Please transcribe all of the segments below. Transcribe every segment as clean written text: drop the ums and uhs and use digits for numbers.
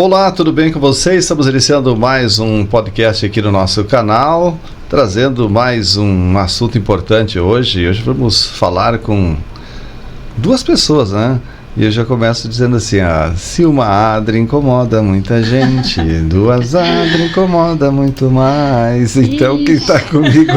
Olá, tudo bem com vocês? Estamos iniciando mais um podcast aqui no nosso canal, trazendo mais um assunto importante hoje. Hoje vamos falar com duas pessoas, né? E eu já começo dizendo assim, se uma Adri incomoda muita gente, duas Adri incomoda muito mais. Então quem está comigo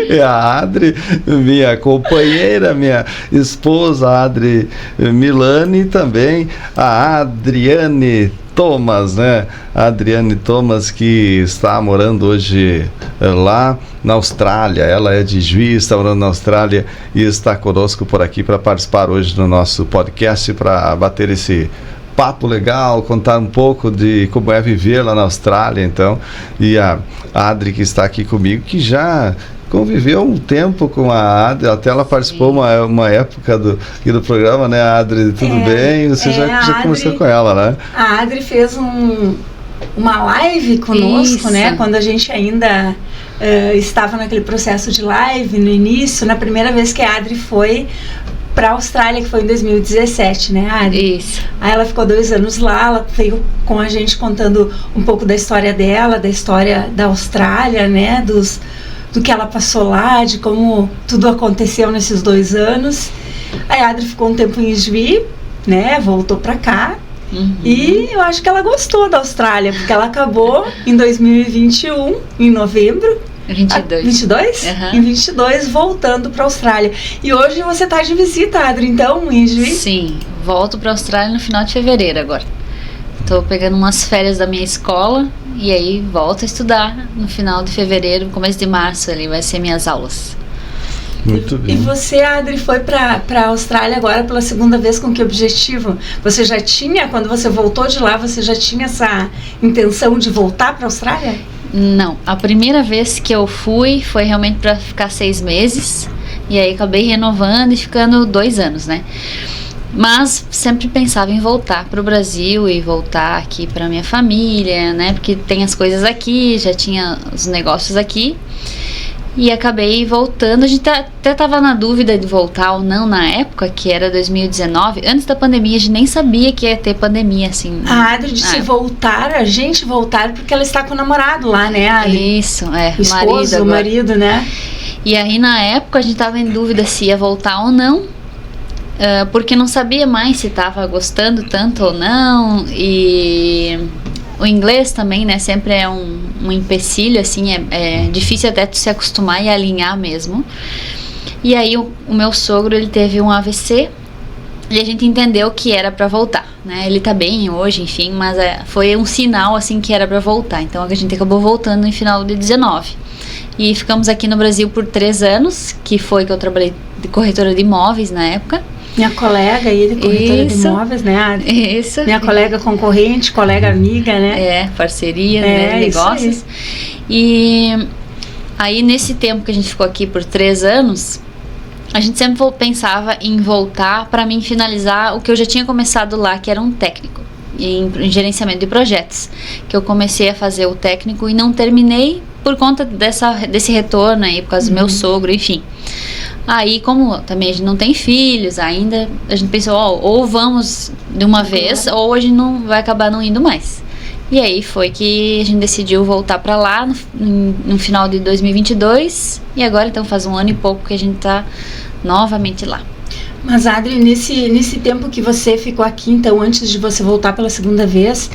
é a Adri, minha companheira, minha esposa, Adri Milani, e também a Adriane Thomas, né? A Adriane Thomas, que está morando hoje lá na Austrália. Ela é de Juiz, está morando na Austrália e está conosco por aqui para participar hoje do nosso podcast, para bater esse papo legal, contar um pouco de como é viver lá na Austrália, então. E a Adri, que está aqui comigo, que já conviveu um tempo com a Adri, até ela participou uma época do programa, né, Adri? Tudo bem? Você já conversou com ela, né? A Adri fez uma live conosco, né? Quando a gente ainda estava naquele processo de live, no início, na primeira vez que a Adri foi para a Austrália, que foi em 2017, né, Adri? Isso. Aí ela ficou 2 anos lá, ela veio com a gente contando um pouco da história dela, da história da Austrália, né, do que ela passou lá, de como tudo aconteceu nesses 2 anos. Aí a Adri ficou um tempo em Juiz, né, voltou pra cá. E eu acho que ela gostou da Austrália, porque ela acabou em 2021, em novembro. 22. 22? Uhum. Em 22, voltando pra Austrália. E hoje você tá de visita, Adri, então, em Juiz? Sim, volto pra Austrália no final de fevereiro agora. Tô pegando umas férias da minha escola e aí volto a estudar no final de fevereiro, começo de março ali vai ser minhas aulas. Muito bem. E você, Adri, foi para a Austrália agora pela segunda vez, com que objetivo? Você já tinha, quando você voltou de lá, você já tinha essa intenção de voltar para a Austrália? Não, a primeira vez que eu fui foi realmente para ficar 6 meses e aí acabei renovando e ficando 2 anos, né? Mas sempre pensava em voltar para o Brasil e voltar aqui para minha família, né? Porque tem as coisas aqui, já tinha os negócios aqui. E acabei voltando. A gente até estava na dúvida de voltar ou não na época, que era 2019. Antes da pandemia, a gente nem sabia que ia ter pandemia, assim. A Adri disse a gente voltar, porque ela está com o namorado lá, né, Adri? Isso, o esposo, o marido, né? E aí, na época, a gente estava em dúvida se ia voltar ou não. Porque não sabia mais se estava gostando tanto ou não. E o inglês também, né, sempre é um empecilho, assim, é difícil até tu se acostumar e alinhar mesmo. E aí o meu sogro, ele teve um AVC e a gente entendeu que era para voltar, né? Ele tá bem hoje, enfim, mas foi um sinal, assim, que era para voltar. Então a gente acabou voltando em final de 19. E ficamos aqui no Brasil por 3 anos, que foi que eu trabalhei de corretora de imóveis na época. Minha colega aí de corretora de imóveis, né, Adri? Isso. Minha colega concorrente, colega amiga, né? Parceria, né, negócios. E aí, nesse tempo que a gente ficou aqui por 3 anos, a gente sempre pensava em voltar para mim finalizar o que eu já tinha começado lá, que era um técnico em gerenciamento de projetos, que eu comecei a fazer o técnico e não terminei por conta desse retorno aí, por causa do meu sogro, enfim. Aí, como também a gente não tem filhos ainda, a gente pensou, ou vamos de uma vez, ou a gente não vai acabar não indo mais. E aí foi que a gente decidiu voltar para lá no final de 2022, e agora então faz 1 ano e pouco que a gente tá novamente lá. Mas, Adri, nesse tempo que você ficou aqui, então, antes de você voltar pela segunda vez,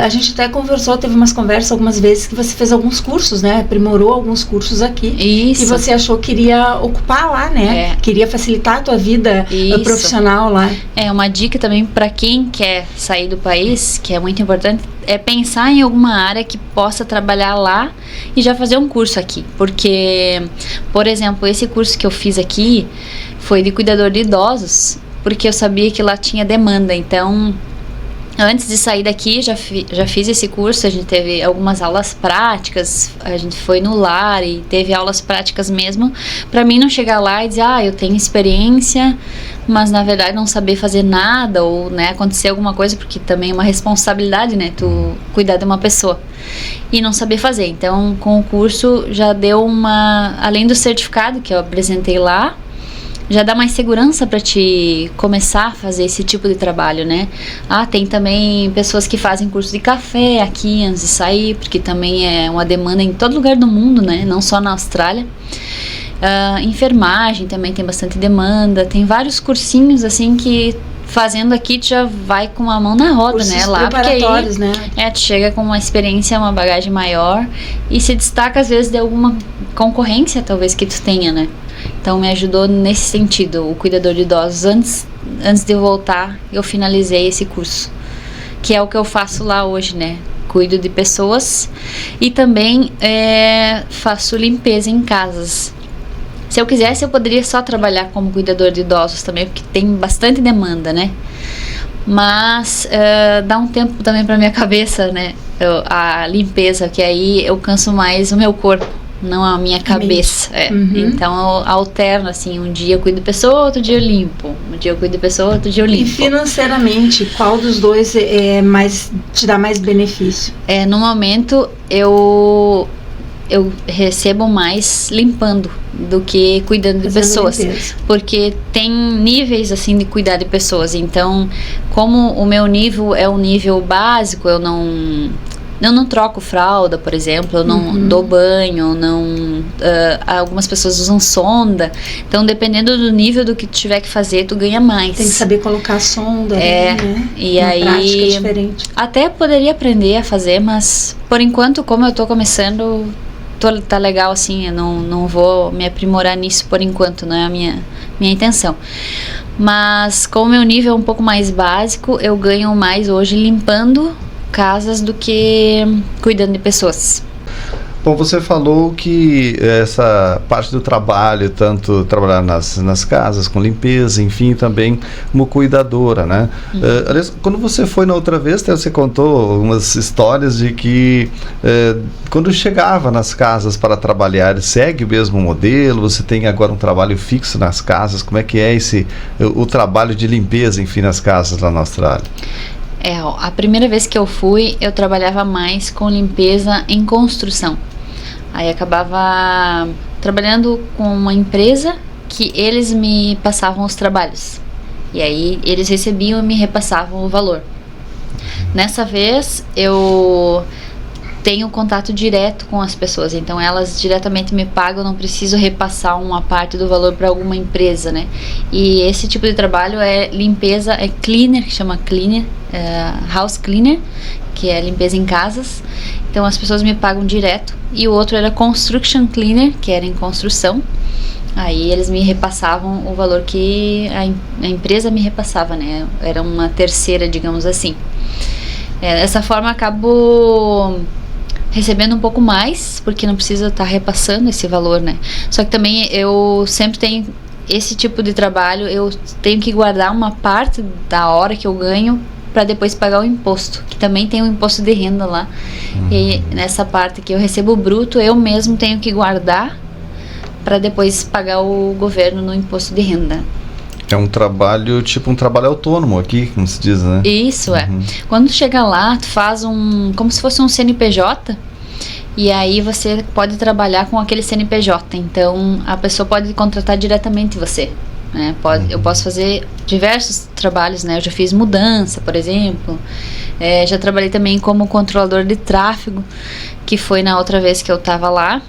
a gente até conversou, teve umas conversas algumas vezes que você fez alguns cursos, né? Aprimorou alguns cursos aqui. Isso. E você achou que iria ocupar lá, né? Queria facilitar a tua vida profissional lá. Uma dica também para quem quer sair do país, que é muito importante, é pensar em alguma área que possa trabalhar lá e já fazer um curso aqui. Porque, por exemplo, esse curso que eu fiz aqui foi de cuidador de idosos, porque eu sabia que lá tinha demanda. Então, antes de sair daqui, já fiz esse curso. A gente teve algumas aulas práticas, a gente foi no lar e teve aulas práticas mesmo, para mim não chegar lá e dizer, eu tenho experiência, mas na verdade não saber fazer nada, ou, né, acontecer alguma coisa, porque também é uma responsabilidade, né, tu cuidar de uma pessoa e não saber fazer. Então, com o curso já deu além do certificado que eu apresentei lá, já dá mais segurança para te começar a fazer esse tipo de trabalho, né? Tem também pessoas que fazem curso de café aqui antes de sair, porque também é uma demanda em todo lugar do mundo, né? Não só na Austrália. Enfermagem também tem bastante demanda. Tem vários cursinhos assim que fazendo aqui tu já vai com a mão na roda, cursos, né? Lá porque aí, né? Tu chega com uma experiência, uma bagagem maior e se destaca às vezes de alguma concorrência talvez que tu tenha, né? Então me ajudou nesse sentido, o cuidador de idosos. Antes de eu voltar, eu finalizei esse curso, que é o que eu faço lá hoje, né? Cuido de pessoas e também faço limpeza em casas. Se eu quisesse, eu poderia só trabalhar como cuidador de idosos também, porque tem bastante demanda, né? Mas dá um tempo também para minha cabeça, né? A limpeza, que aí eu canso mais o meu corpo, não a minha cabeça. Então eu alterno, assim, um dia eu cuido de pessoa, outro dia eu limpo. Um dia eu cuido de pessoa, outro dia eu limpo. E financeiramente, qual dos dois te dá mais benefício? No momento, eu recebo mais limpando do que cuidando de pessoas, porque tem níveis assim de cuidar de pessoas. Então, como o meu nível é um nível básico, eu não troco fralda, por exemplo, eu não dou banho, algumas pessoas usam sonda. Então, dependendo do nível do que tu tiver que fazer, tu ganha mais. Tem que saber colocar a sonda, né? E uma aí prática diferente. Até poderia aprender a fazer, mas por enquanto, como eu tô começando, tá legal assim, eu não vou me aprimorar nisso por enquanto, não é a minha intenção. Mas como meu nível é um pouco mais básico, eu ganho mais hoje limpando casas do que cuidando de pessoas. Bom, você falou que essa parte do trabalho, tanto trabalhar nas casas, com limpeza, enfim, também como cuidadora, né? Aliás, quando você foi na outra vez, você contou algumas histórias de que quando chegava nas casas para trabalhar, segue o mesmo modelo? Você tem agora um trabalho fixo nas casas? Como é que é o trabalho de limpeza, enfim, nas casas lá na Austrália? A primeira vez que eu fui, eu trabalhava mais com limpeza em construção. Aí acabava trabalhando com uma empresa que eles me passavam os trabalhos. E aí eles recebiam e me repassavam o valor. Nessa vez eu tenho contato direto com as pessoas, então elas diretamente me pagam, eu não preciso repassar uma parte do valor para alguma empresa, né? E esse tipo de trabalho é limpeza, é cleaner, que chama cleaner, house cleaner, que é limpeza em casas. Então as pessoas me pagam direto. E o outro era construction cleaner, que era em construção. Aí eles me repassavam o valor que a empresa me repassava, né? Era uma terceira, digamos assim. Dessa forma acabo recebendo um pouco mais, porque não precisa estar repassando esse valor, né? Só que também eu sempre tenho esse tipo de trabalho, eu tenho que guardar uma parte da hora que eu ganho para depois pagar o imposto, que também tem um imposto de renda lá. E nessa parte que eu recebo bruto, eu mesmo tenho que guardar para depois pagar o governo no imposto de renda. É um trabalho, tipo um trabalho autônomo aqui, como se diz, né? Isso, Quando tu chega lá, tu faz como se fosse um CNPJ, e aí você pode trabalhar com aquele CNPJ. Então, a pessoa pode contratar diretamente você, né? Eu posso fazer diversos trabalhos, né? Eu já fiz mudança, por exemplo. Já trabalhei também como controlador de tráfego, que foi na outra vez que eu tava lá,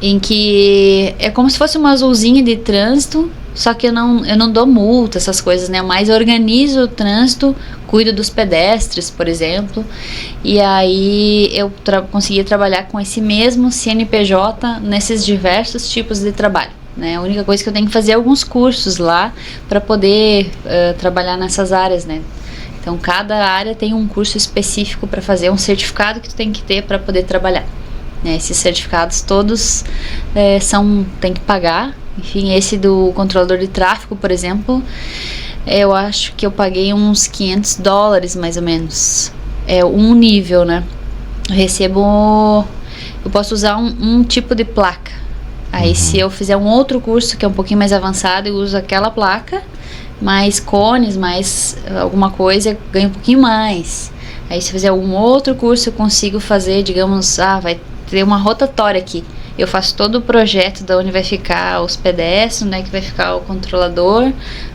em que é como se fosse uma azulzinha de trânsito, só que eu não dou multa, essas coisas, né? Mas eu organizo o trânsito, cuido dos pedestres, por exemplo. E aí eu consegui trabalhar com esse mesmo CNPJ nesses diversos tipos de trabalho, né? A única coisa que eu tenho que fazer é alguns cursos lá para poder trabalhar nessas áreas, né? Então cada área tem um curso específico para fazer, um certificado que tu tem que ter para poder trabalhar, né? Esses certificados todos tem que pagar. Enfim, esse do controlador de tráfego, por exemplo, eu acho que eu paguei uns $500 mais ou menos. É um nível, né? Eu posso usar um tipo de placa. Aí se eu fizer um outro curso que é um pouquinho mais avançado, eu uso aquela placa, mais cones, mais alguma coisa, eu ganho um pouquinho mais. Aí se eu fizer um outro curso, eu consigo fazer, digamos, vai ter uma rotatória aqui. eu faço todo o projeto de onde vai ficar os PDS, onde é que vai ficar o controlador,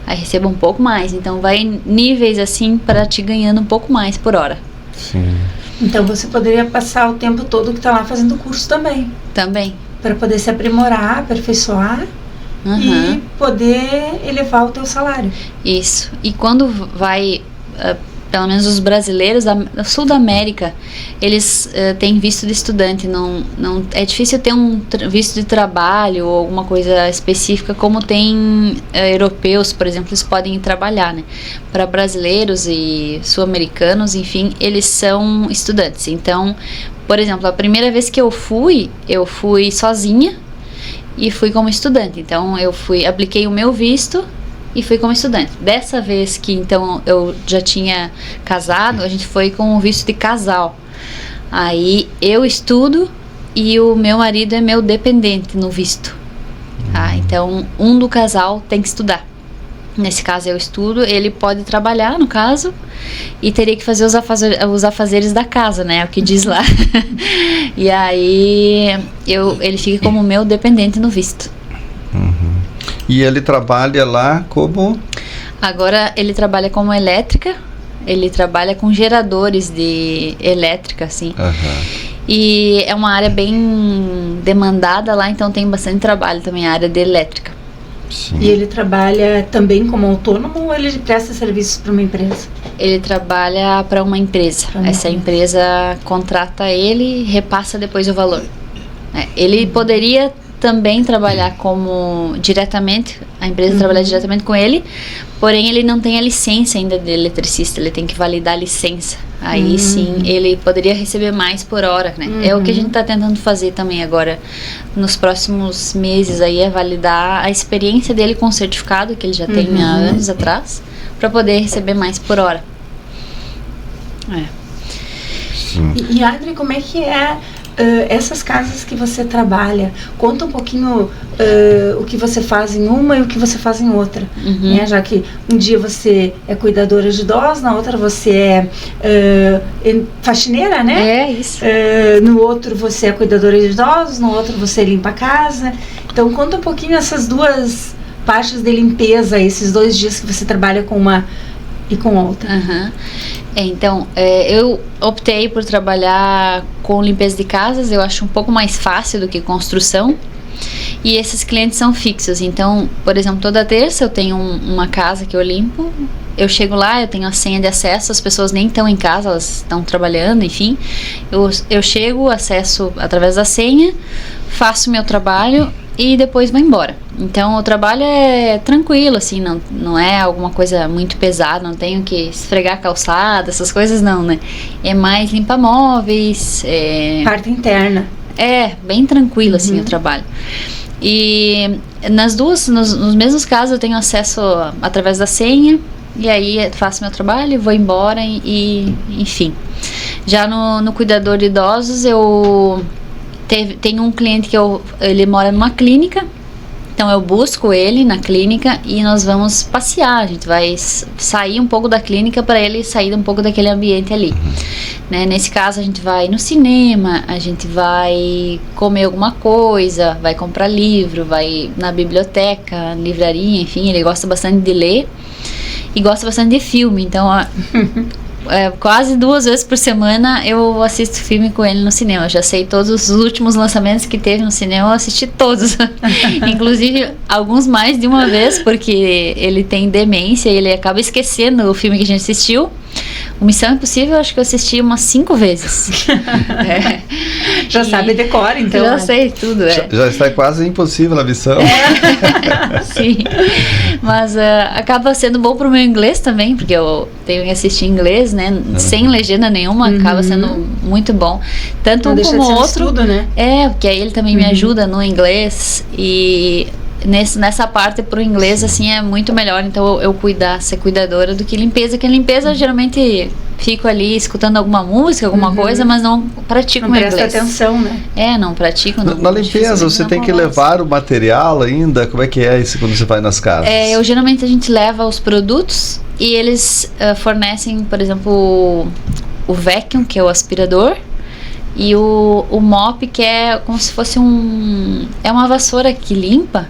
aí recebo um pouco mais. Então vai em níveis assim para te ganhando um pouco mais por hora. Sim. Então você poderia passar o tempo todo que está lá fazendo curso também. Também. Para poder se aprimorar, aperfeiçoar e poder elevar o teu salário. Isso. E quando vai, pelo menos os brasileiros do sul da América, eles têm visto de estudante. Não, é difícil ter um visto de trabalho ou alguma coisa específica como tem europeus, por exemplo, eles podem trabalhar, né? Para brasileiros e sul-americanos, enfim, eles são estudantes. Então, por exemplo, a primeira vez que eu fui sozinha e fui como estudante. Então, apliquei o meu visto e fui como estudante. Dessa vez que então eu já tinha casado, a gente foi com o visto de casal. Aí eu estudo e o meu marido é meu dependente no visto. Então um do casal tem que estudar. Nesse caso eu estudo, ele pode trabalhar no caso e teria que fazer os afazeres da casa, né? É o que diz lá. E aí ele fica como meu dependente no visto. E ele trabalha lá como? Agora ele trabalha como elétrica, ele trabalha com geradores de elétrica, assim. E é uma área bem demandada lá, então tem bastante trabalho também, a área de elétrica. Sim. E ele trabalha também como autônomo ou ele presta serviços para uma empresa? Ele trabalha para uma empresa. Essa empresa contrata ele e repassa depois o valor. Ele poderia também trabalhar como diretamente, a empresa trabalha diretamente com ele, porém ele não tem a licença ainda de eletricista, ele tem que validar a licença. Aí sim, ele poderia receber mais por hora, né? É o que a gente está tentando fazer também agora, nos próximos meses aí, é validar a experiência dele com o certificado, que ele já tem há anos atrás, para poder receber mais por hora. E Adri, como é que é essas casas que você trabalha? Conta um pouquinho o que você faz em uma e o que você faz em outra, né? Já que um dia você é cuidadora de idosos, na outra você é faxineira, né? É isso. No outro você é cuidadora de idosos, no outro você limpa a casa. Então conta um pouquinho essas duas partes de limpeza, esses 2 dias que você trabalha com uma e com outra. Então, eu optei por trabalhar com limpeza de casas, eu acho um pouco mais fácil do que construção. E esses clientes são fixos, então, por exemplo, toda terça eu tenho uma casa que eu limpo, eu chego lá, eu tenho a senha de acesso, as pessoas nem estão em casa, elas estão trabalhando, enfim. Eu chego, acesso através da senha, faço meu trabalho e depois vou embora. Então o trabalho é tranquilo, assim, não é alguma coisa muito pesada, não tenho que esfregar a calçada, essas coisas não, né? É mais limpar móveis. Parte interna. Bem tranquilo, assim, o trabalho. E nos mesmos casos eu tenho acesso através da senha, e aí faço meu trabalho, vou embora e enfim. Já no cuidador de idosos, tem um cliente que ele mora numa clínica, então eu busco ele na clínica e nós vamos passear, a gente vai sair um pouco da clínica para ele sair um pouco daquele ambiente ali, né? Nesse caso a gente vai no cinema, a gente vai comer alguma coisa, vai comprar livro, vai na biblioteca, livraria, enfim, ele gosta bastante de ler e gosta bastante de filme, então quase 2 vezes por semana eu assisto filme com ele no cinema. Eu já sei todos os últimos lançamentos que teve no cinema, eu assisti todos. Inclusive alguns mais de uma vez, porque ele tem demência e ele acaba esquecendo o filme que a gente assistiu. O Missão Impossível eu acho que eu assisti umas 5 vezes. Já sabe decora, então. Já sei tudo. Já está quase impossível a missão. Sim. Mas acaba sendo bom pro meu inglês também, porque eu tenho que assistir em inglês, né? Sem legenda nenhuma, acaba sendo muito bom. Tanto não um como o outro. Estudo, né? Porque aí ele também me ajuda no inglês e nessa parte pro inglês assim é muito melhor, então eu ser cuidadora do que limpeza, que a limpeza geralmente fico ali escutando alguma música, alguma coisa, mas não pratico meu inglês. Não presta atenção, né? Não pratico. Na limpeza você tem que levar o material ainda, como é que é isso quando você vai nas casas? Geralmente a gente leva os produtos e eles fornecem, por exemplo, o vacuum, que é o aspirador, E o mop, que é como se fosse é uma vassoura que limpa,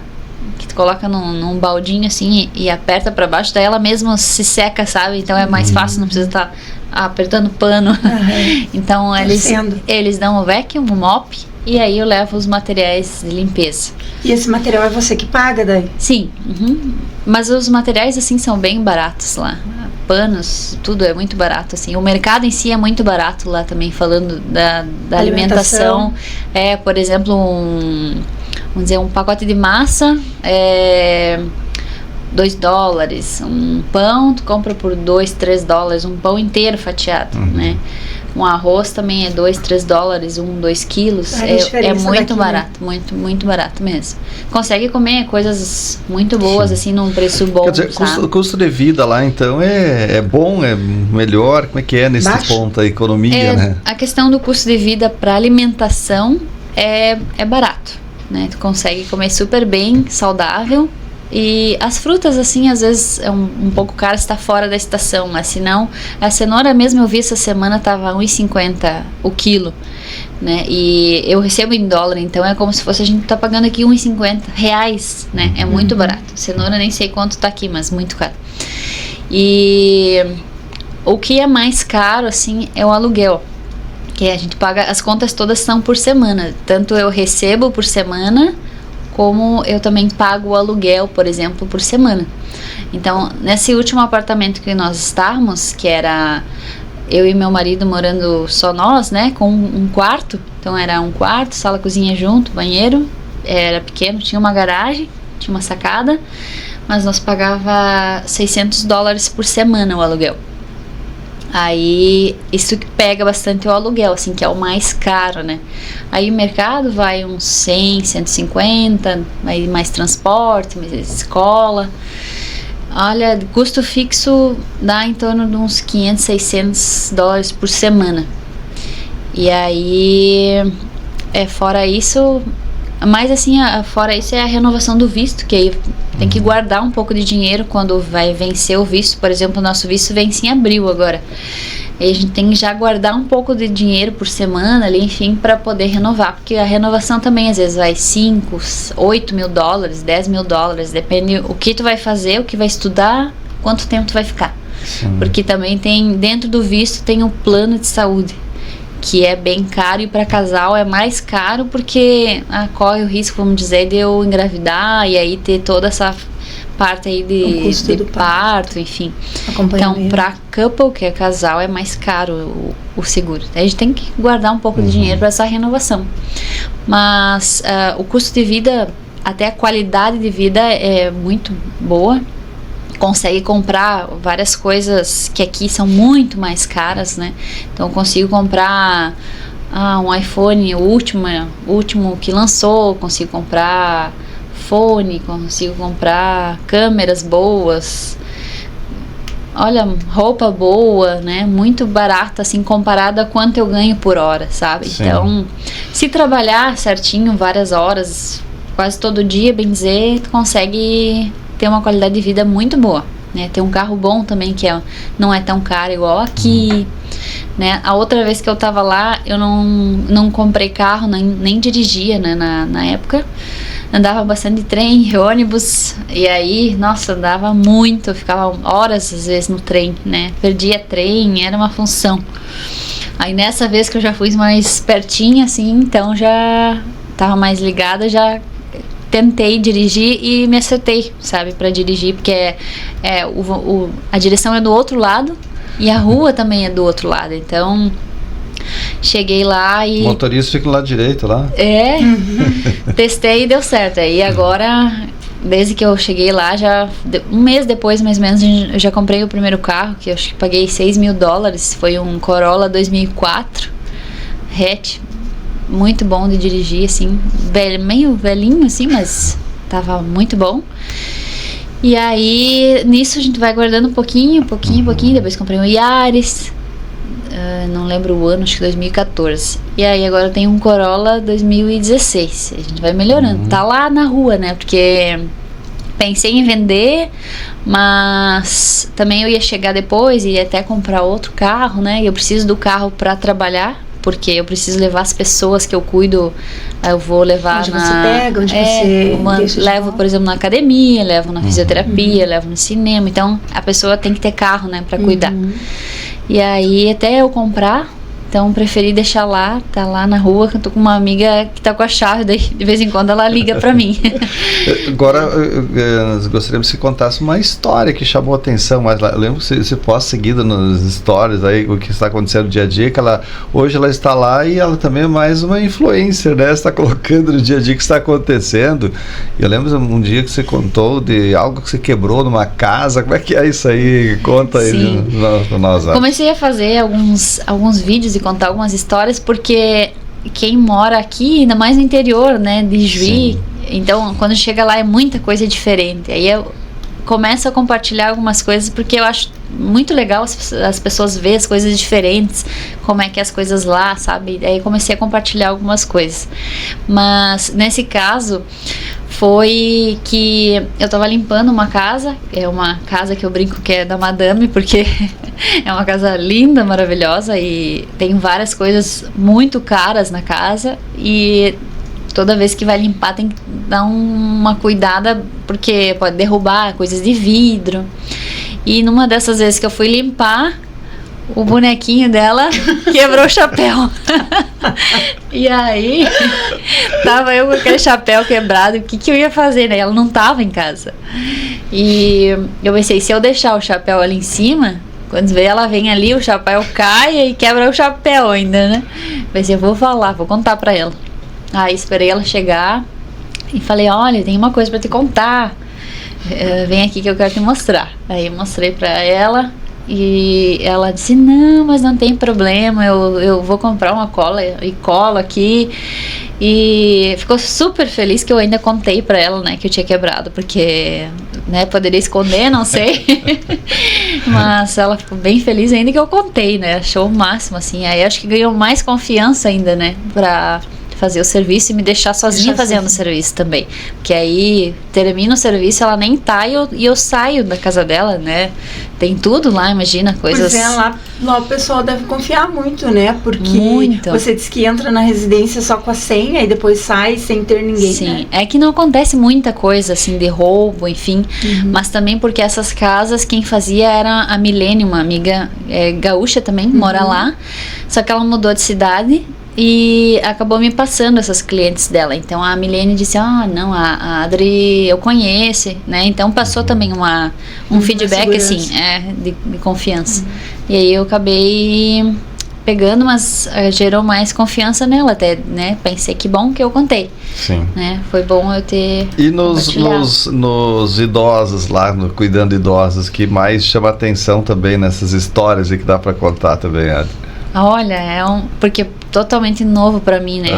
que tu coloca num baldinho assim e aperta pra baixo, daí ela mesma se seca, sabe? Então é mais fácil, não precisa estar apertando pano. Então eles dão o vacuum, o mop, e aí eu levo os materiais de limpeza. E esse material é você que paga daí? Sim, mas os materiais assim são bem baratos lá. Panos, tudo é muito barato, assim. O mercado em si é muito barato lá também, falando da alimentação. Por exemplo, vamos dizer, um pacote de massa é $2. Um pão tu compra por $2, $3, um pão inteiro fatiado, né? Um arroz também é $2, $3, 2 quilos. É muito barato, né? muito barato mesmo. Consegue comer coisas muito boas, assim, num preço bom. Quer dizer, o custo de vida lá, então, é bom, é melhor? Como é que é nesse ponto a economia, né? A questão do custo de vida para alimentação é barato, né? Tu consegue comer super bem, saudável. E as frutas, assim, às vezes é um pouco caro se tá fora da estação, mas se não, a cenoura mesmo eu vi essa semana tava R$1,50 o quilo, né? E eu recebo em dólar, então é como se fosse a gente tá pagando aqui R$1,50, né? É muito barato. Cenoura nem sei quanto tá aqui, mas muito caro. E o que é mais caro, assim, é o aluguel, que a gente paga, as contas todas são por semana, tanto eu recebo por semana, como eu também pago o aluguel, por exemplo, por semana. Então, nesse último apartamento que nós estávamos, que era eu e meu marido morando só nós, né, com um quarto, então era um quarto, sala, cozinha junto, banheiro, era pequeno, tinha uma garagem, tinha uma sacada, mas nós pagava $600 por semana o aluguel. Aí, isso que pega bastante o aluguel, assim, que é o mais caro, né? Aí o mercado vai uns 100, 150, aí mais transporte, mais escola. Olha, custo fixo dá em torno de uns $500, $600 por semana. E aí, fora isso, mas assim, fora isso é a renovação do visto, que aí tem que guardar um pouco de dinheiro quando vai vencer o visto. Por exemplo, o nosso visto vence em abril agora. E a gente tem que já guardar um pouco de dinheiro por semana ali, enfim, para poder renovar. Porque a renovação também às vezes vai $5, $8 mil, $10 mil, depende o que tu vai fazer, o que vai estudar, quanto tempo tu vai ficar. Porque também tem, dentro do visto tem um plano de saúde, que é bem caro, e para casal é mais caro porque corre o risco, vamos dizer, de eu engravidar e aí ter toda essa parte aí de parto, enfim. Então, para couple, que é casal, é mais caro o seguro. A gente tem que guardar um pouco de dinheiro para essa renovação. Mas o custo de vida, até a qualidade de vida é muito boa. Consegue comprar várias coisas que aqui são muito mais caras, né? Então eu consigo comprar um iPhone, o último que lançou, consigo comprar fone, consigo comprar câmeras boas, olha, roupa boa, né? Muito barata, assim, comparado a quanto eu ganho por hora, sabe? Sim. Então, se trabalhar certinho, várias horas, quase todo dia, bem dizer, tu consegue ter uma qualidade de vida muito boa, né? Ter um carro bom também, que não é tão caro igual aqui, né? A outra vez que eu tava lá, eu não comprei carro, nem dirigia, né? Na época, andava bastante de trem, ônibus, e aí, nossa, andava muito, ficava horas às vezes no trem, né? Perdia trem, era uma função. Aí nessa vez que eu já fui mais pertinho, assim, então já tava mais ligada, já tentei dirigir e me acertei, sabe, para dirigir, porque a direção é do outro lado e a rua também é do outro lado, então cheguei lá e... O motorista fica do lado direito lá. Testei e deu certo. Aí agora, desde que eu cheguei lá, já um mês depois, mais ou menos, eu já comprei o primeiro carro, que eu acho que paguei $6 mil, foi um Corolla 2004 hatch, muito bom de dirigir, assim, meio velhinho, assim, mas tava muito bom. E aí, nisso a gente vai guardando um pouquinho, depois comprei um Yaris, não lembro o ano, acho que 2014. E aí agora eu tenho um Corolla 2016, a gente vai melhorando, tá lá na rua, né, porque pensei em vender, mas também eu ia chegar depois e ia até comprar outro carro, né, e eu preciso do carro para trabalhar, porque eu preciso levar as pessoas que eu cuido, eu vou levar onde você pega, onde você levo, por exemplo, na academia, levo na fisioterapia, levo no cinema, então a pessoa tem que ter carro, né, para cuidar. E aí até eu comprar, então preferi deixar lá, tá lá na rua, que eu tô com uma amiga que tá com a chave, daí de vez em quando ela liga pra mim. Agora, nós gostaríamos que você contasse uma história que chamou a atenção, mas eu lembro que você posta seguida nas histórias aí, o que está acontecendo no dia a dia, que hoje ela está lá e ela também é mais uma influencer, né? Está colocando no dia a dia o que está acontecendo. Eu lembro um dia que você contou de algo que você quebrou numa casa, como é que é isso aí? Conta aí para nós. Comecei a fazer alguns vídeos e contar algumas histórias, porque quem mora aqui, ainda mais no interior, né, de Juí, então quando chega lá é muita coisa diferente. Aí eu começo a compartilhar algumas coisas, porque eu acho muito legal as pessoas verem as coisas diferentes, como é que é as coisas lá, sabe? Aí comecei a compartilhar algumas coisas. Mas nesse caso foi que eu tava limpando uma casa, é uma casa que eu brinco que é da madame, porque é uma casa linda, maravilhosa, e tem várias coisas muito caras na casa, e toda vez que vai limpar tem que dar uma cuidada, porque pode derrubar coisas de vidro. E numa dessas vezes que eu fui limpar, o bonequinho dela quebrou o chapéu. E aí tava eu com aquele chapéu quebrado, o que eu ia fazer, né? Ela não tava em casa. E eu pensei, se eu deixar o chapéu ali em cima, quando vê ela vem ali, o chapéu cai e quebra o chapéu ainda, né? Pensei, eu vou falar, vou contar pra ela. Aí esperei ela chegar e falei, olha, tem uma coisa pra te contar, vem aqui que eu quero te mostrar. Aí eu mostrei pra ela e ela disse, não, mas não tem problema, eu vou comprar uma cola e colo aqui. E ficou super feliz que eu ainda contei pra ela, né, que eu tinha quebrado, porque, né, poderia esconder, não sei. Mas ela ficou bem feliz ainda que eu contei, né, achou o máximo, assim. Aí acho que ganhou mais confiança ainda, né, pra fazer o serviço e me deixar sozinha fazendo o serviço também, porque aí termina o serviço, ela nem tá e eu saio da casa dela, né, tem tudo lá, imagina, coisas... Pois é, lá o pessoal deve confiar muito, né, porque você disse que entra na residência só com a senha e depois sai sem ter ninguém. Sim, né? É que não acontece muita coisa assim de roubo, enfim, mas também porque essas casas quem fazia era a Milene, uma amiga gaúcha também, mora lá, só que ela mudou de cidade e acabou me passando essas clientes dela. Então a Milene disse, não, a Adri eu conheço, né? Então passou também um feedback assim, de confiança. E aí eu acabei pegando, mas gerou mais confiança nela até, né? Pensei que bom que eu contei. Sim. Né? Foi bom eu ter. E nos idosos lá, cuidando de idosos, que mais chama atenção também nessas histórias e que dá para contar também, Adri? Olha, porque totalmente novo para mim, né?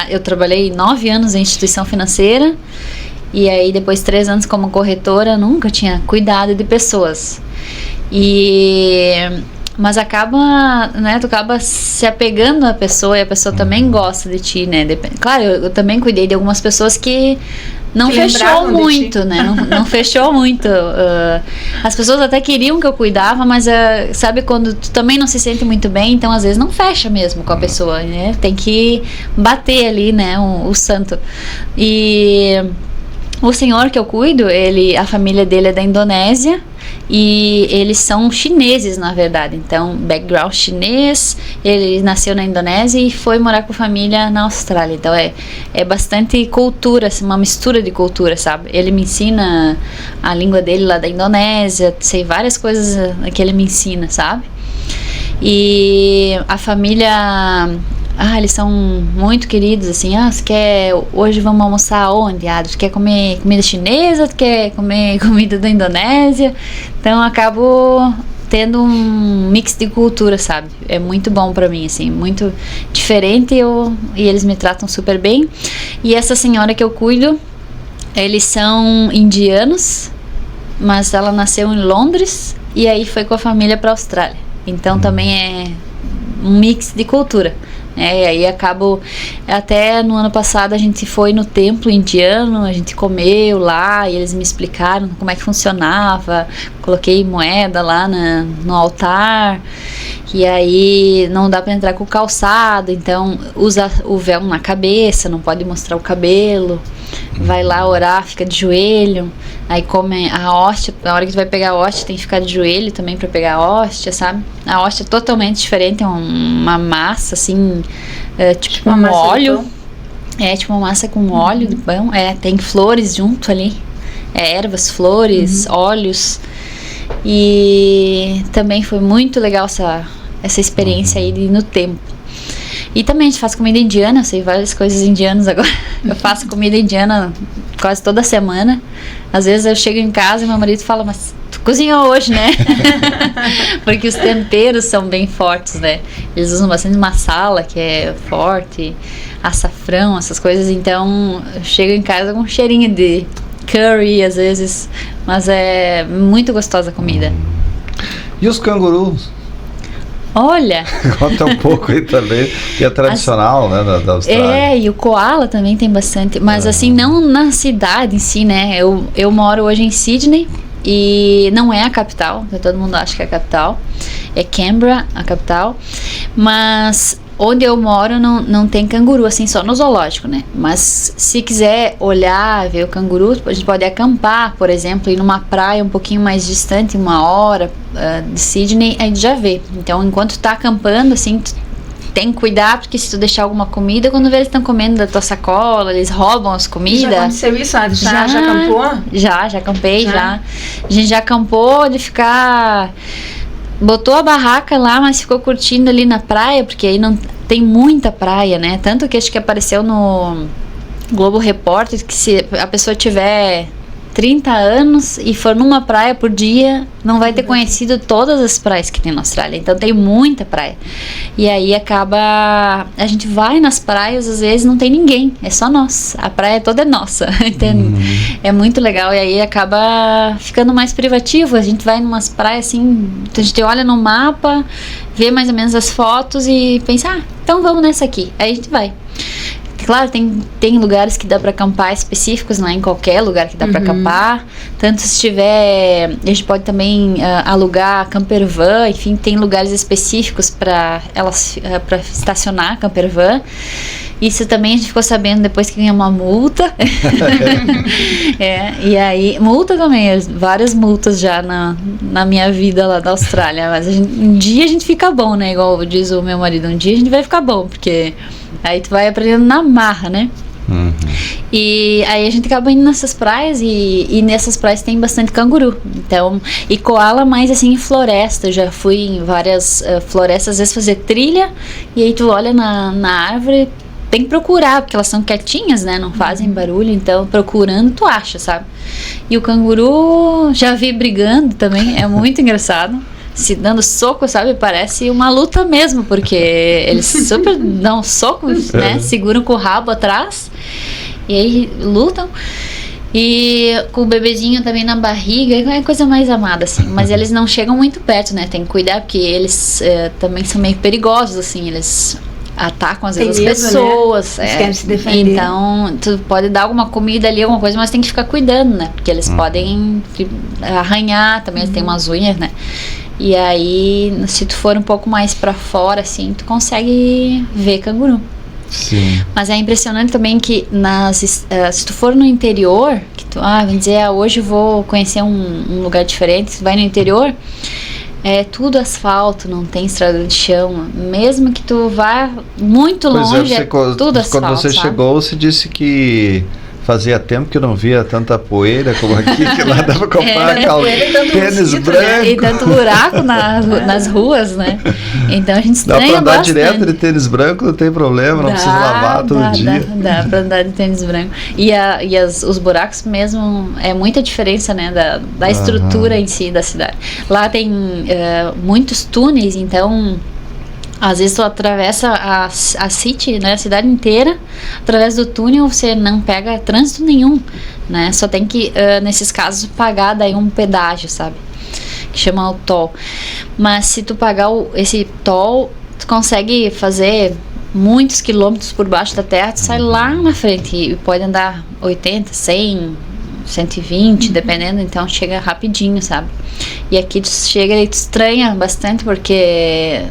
Eu trabalhei 9 anos em instituição financeira e aí depois 3 anos como corretora, nunca tinha cuidado de pessoas. Mas tu acaba se apegando à pessoa e a pessoa também gosta de ti, né? Claro, eu também cuidei de algumas pessoas que não fechou muito, né? Não fechou muito. As pessoas até queriam que eu cuidava, mas sabe quando tu também não se sente muito bem, então às vezes não fecha mesmo com a pessoa, né? Tem que bater ali, né? O santo. E o senhor que eu cuido, a família dele é da Indonésia. E eles são chineses, na verdade. Então, background chinês. Ele nasceu na Indonésia e foi morar com a família na Austrália. Então, é bastante cultura, assim, uma mistura de cultura, sabe? Ele me ensina a língua dele lá da Indonésia. Sei várias coisas que ele me ensina, sabe? E a família... eles são muito queridos, assim, você quer, hoje vamos almoçar onde? Tu quer comer comida chinesa, tu quer comer comida da Indonésia? Então, eu acabo tendo um mix de cultura, sabe? É muito bom pra mim, assim, muito diferente e eles me tratam super bem. E essa senhora que eu cuido, eles são indianos, mas ela nasceu em Londres e aí foi com a família pra Austrália. Então, também é um mix de cultura. E aí acabo, até no ano passado a gente foi no templo indiano, a gente comeu lá e eles me explicaram como é que funcionava, coloquei moeda lá no altar, e aí não dá para entrar com o calçado, então usa o véu na cabeça, não pode mostrar o cabelo, vai lá orar, fica de joelho, aí come a hóstia, na hora que tu vai pegar a hóstia tem que ficar de joelho também para pegar a hóstia, sabe? A hóstia é totalmente diferente, é uma massa assim, tipo um óleo, tipo uma massa com óleo de pão, tem flores junto ali, ervas, flores, óleos, e também foi muito legal essa experiência aí de ir no templo. E também a gente faz comida indiana, eu sei várias coisas indianas agora. Eu faço comida indiana quase toda semana. Às vezes eu chego em casa e meu marido fala, mas tu cozinhou hoje, né? Porque os temperos são bem fortes, né? Eles usam bastante masala, que é forte, açafrão, essas coisas. Então eu chego em casa com um cheirinho de curry às vezes, mas é muito gostosa a comida. E os cangurus? Olha! Conta um pouco aí também, que é tradicional, né, da Austrália. E o koala também tem bastante, mas assim, não na cidade em si, né, eu moro hoje em Sydney e não é a capital, todo mundo acha que é a capital, é Canberra a capital, mas onde eu moro não tem canguru, assim, só no zoológico, né? Mas se quiser olhar, ver o canguru, a gente pode acampar, por exemplo, ir numa praia um pouquinho mais distante, 1 hora de Sydney, a gente já vê. Então, enquanto tá acampando, assim, tem que cuidar, porque se tu deixar alguma comida, quando vê eles estão comendo da tua sacola, eles roubam as comidas. Já aconteceu isso? Já acampou? Já acampei, já. A gente já acampou de ficar... Botou a barraca lá, mas ficou curtindo ali na praia, porque aí não tem muita praia, né? Tanto que acho que apareceu no Globo Repórter que se a pessoa tiver 30 anos e for numa praia por dia, não vai ter conhecido todas as praias que tem na Austrália. Então tem muita praia. E aí acaba... A gente vai nas praias, às vezes não tem ninguém, é só nós. A praia toda é nossa, entende? É muito legal. E aí acaba ficando mais privativo. A gente vai numas praias assim, a gente olha no mapa, vê mais ou menos as fotos e pensa, então vamos nessa aqui. Aí a gente vai. Claro, tem lugares que dá para acampar específicos, não é em qualquer lugar que dá para acampar. Tanto se tiver, a gente pode também alugar camper van, enfim, tem lugares específicos para estacionar camper van. Isso também a gente ficou sabendo depois que ganha uma multa. E aí, multa também, várias multas já na minha vida lá da Austrália. Mas um dia a gente fica bom, né? Igual diz o meu marido, um dia a gente vai ficar bom, porque aí tu vai aprendendo na marra, né? E aí a gente acaba indo nessas praias e nessas praias tem bastante canguru. Então, e koala mais assim em floresta. Eu já fui em várias florestas, às vezes fazer trilha, e aí tu olha na árvore, tem que procurar, porque elas são quietinhas, né? Não fazem barulho, então procurando tu acha, sabe? E o canguru já vi brigando também, é muito engraçado. Se dando soco, sabe? Parece uma luta mesmo, porque eles super dão socos, né? Seguram com o rabo atrás e aí lutam. E com o bebezinho também na barriga, é coisa mais amada, assim. Mas eles não chegam muito perto, né? Tem que cuidar, porque eles também são meio perigosos, assim. Eles atacam às vezes as pessoas, né? Eles querem se defender. Então tu pode dar alguma comida ali, alguma coisa, mas tem que ficar cuidando, né? Porque eles podem arranhar, também eles têm umas unhas, né? E aí, se tu for um pouco mais pra fora, assim, tu consegue ver canguru. Sim. Mas é impressionante também que se tu for no interior, que tu, vamos dizer, hoje eu vou conhecer um lugar diferente, tu vai no interior, é tudo asfalto, não tem estrada de chão. Mesmo que tu vá muito longe, tudo asfalto. Quando você chegou, você disse que fazia tempo que eu não via tanta poeira como aqui, que lá dava pra comprar tênis branco. E tanto buraco nas ruas, né? Então a gente estranha bastante. Dá pra andar direto de tênis branco, não tem problema, não precisa lavar todo dia. Dá pra andar de tênis branco. E os buracos mesmo, é muita diferença, né, da estrutura em si da cidade. Lá tem muitos túneis, então... Às vezes tu atravessa a city, né, a cidade inteira, através do túnel você não pega trânsito nenhum, né? Só tem que, nesses casos, pagar daí um pedágio, sabe? Que chama o toll. Mas se tu pagar esse toll, tu consegue fazer muitos quilômetros por baixo da terra, tu sai lá na frente e pode andar 80, 100, 120, dependendo, então chega rapidinho, sabe? E aqui tu chega e tu estranha bastante porque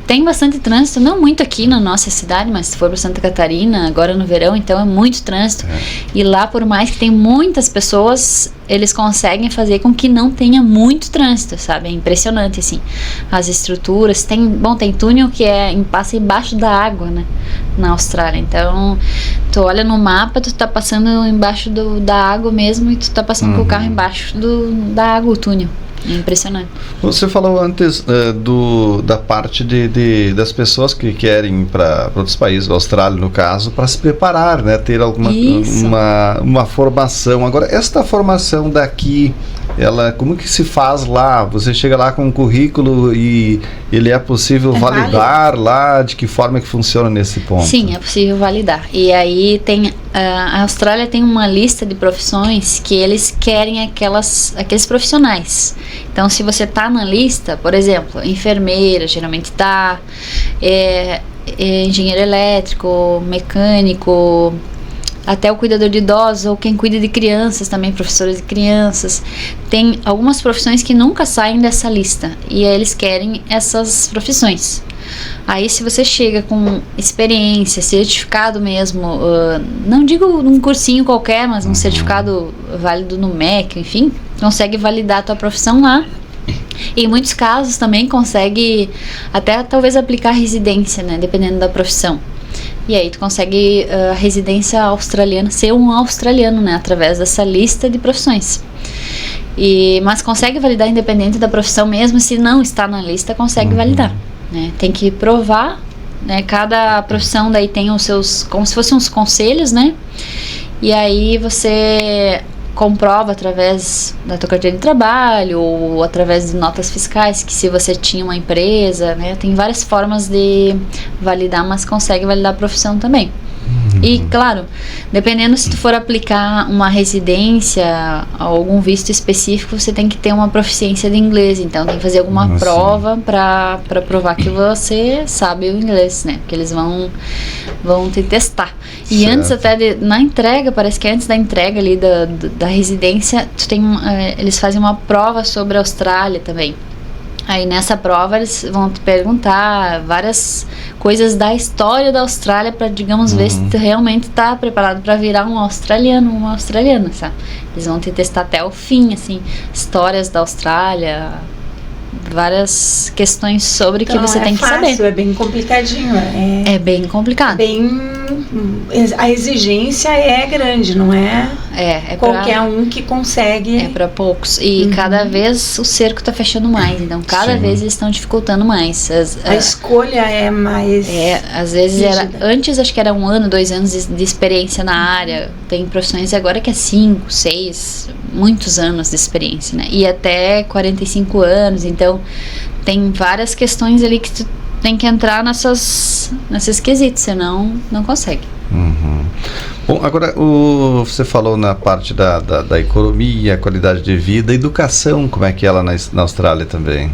tem bastante trânsito, não muito aqui na nossa cidade, mas se for para Santa Catarina, agora no verão, então é muito trânsito. E lá, por mais que tem muitas pessoas, eles conseguem fazer com que não tenha muito trânsito, sabe? É impressionante, assim. As estruturas, tem túnel que passa embaixo da água, né? Na Austrália. Então, tu olha no mapa, tu tá passando embaixo da água mesmo e tu tá passando com o carro embaixo da água, o túnel. É impressionante. Você falou antes da parte das pessoas que querem ir para outros países, a Austrália no caso, para se preparar, né? Ter alguma uma formação. Agora, esta formação daqui, como que se faz lá? Você chega lá com um currículo e ele é possível validar lá? De que forma que funciona nesse ponto? Sim, é possível validar. E aí a Austrália tem uma lista de profissões que eles querem aqueles profissionais. Então, se você tá na lista, por exemplo, enfermeira, geralmente tá, engenheiro elétrico, mecânico, até o cuidador de idosos, ou quem cuida de crianças também, professores de crianças. Tem algumas profissões que nunca saem dessa lista, e aí eles querem essas profissões. Aí, se você chega com experiência, certificado mesmo, não digo um cursinho qualquer, mas um certificado válido no MEC, enfim, consegue validar a tua profissão lá. E em muitos casos também consegue até talvez aplicar residência, né, dependendo da profissão. E aí tu consegue a residência australiana, ser um australiano, né, através dessa lista de profissões. Mas consegue validar independente da profissão, mesmo se não está na lista, consegue validar. Né? Tem que provar, né? Cada profissão daí tem os seus, como se fossem uns conselhos, né? E aí você comprova através da tua carteira de trabalho ou através de notas fiscais, que se você tinha uma empresa, né? Tem várias formas de validar, mas consegue validar a profissão também. E claro, dependendo se tu for aplicar uma residência, algum visto específico, você tem que ter uma proficiência de inglês. Então tem que fazer alguma prova para provar que você sabe o inglês, né? Porque eles vão te testar. E antes até na entrega, parece que antes da entrega ali da residência, eles fazem uma prova sobre a Austrália também. Aí nessa prova eles vão te perguntar várias coisas da história da Austrália para, digamos, ver se tu realmente está preparado para virar um australiano, uma australiana, sabe? Eles vão te testar até o fim, assim, histórias da Austrália, várias questões sobre então, que você tem que saber. É bem complicadinho. É bem complicado. A exigência é grande, não é? Qualquer um que consegue. É para poucos. E cada vez o cerco está fechando mais. Então, cada vez eles estão dificultando mais. A escolha é mais. Às vezes antes acho que era 1 ano, 2 anos de experiência na área. Tem profissões agora que é 5, 6, muitos anos de experiência, né? E até 45 anos. Então, tem várias questões ali que tu tem que entrar nesses quesitos, senão não consegue. Bom, agora você falou na parte da economia, qualidade de vida, educação, como é que é lá na Austrália também?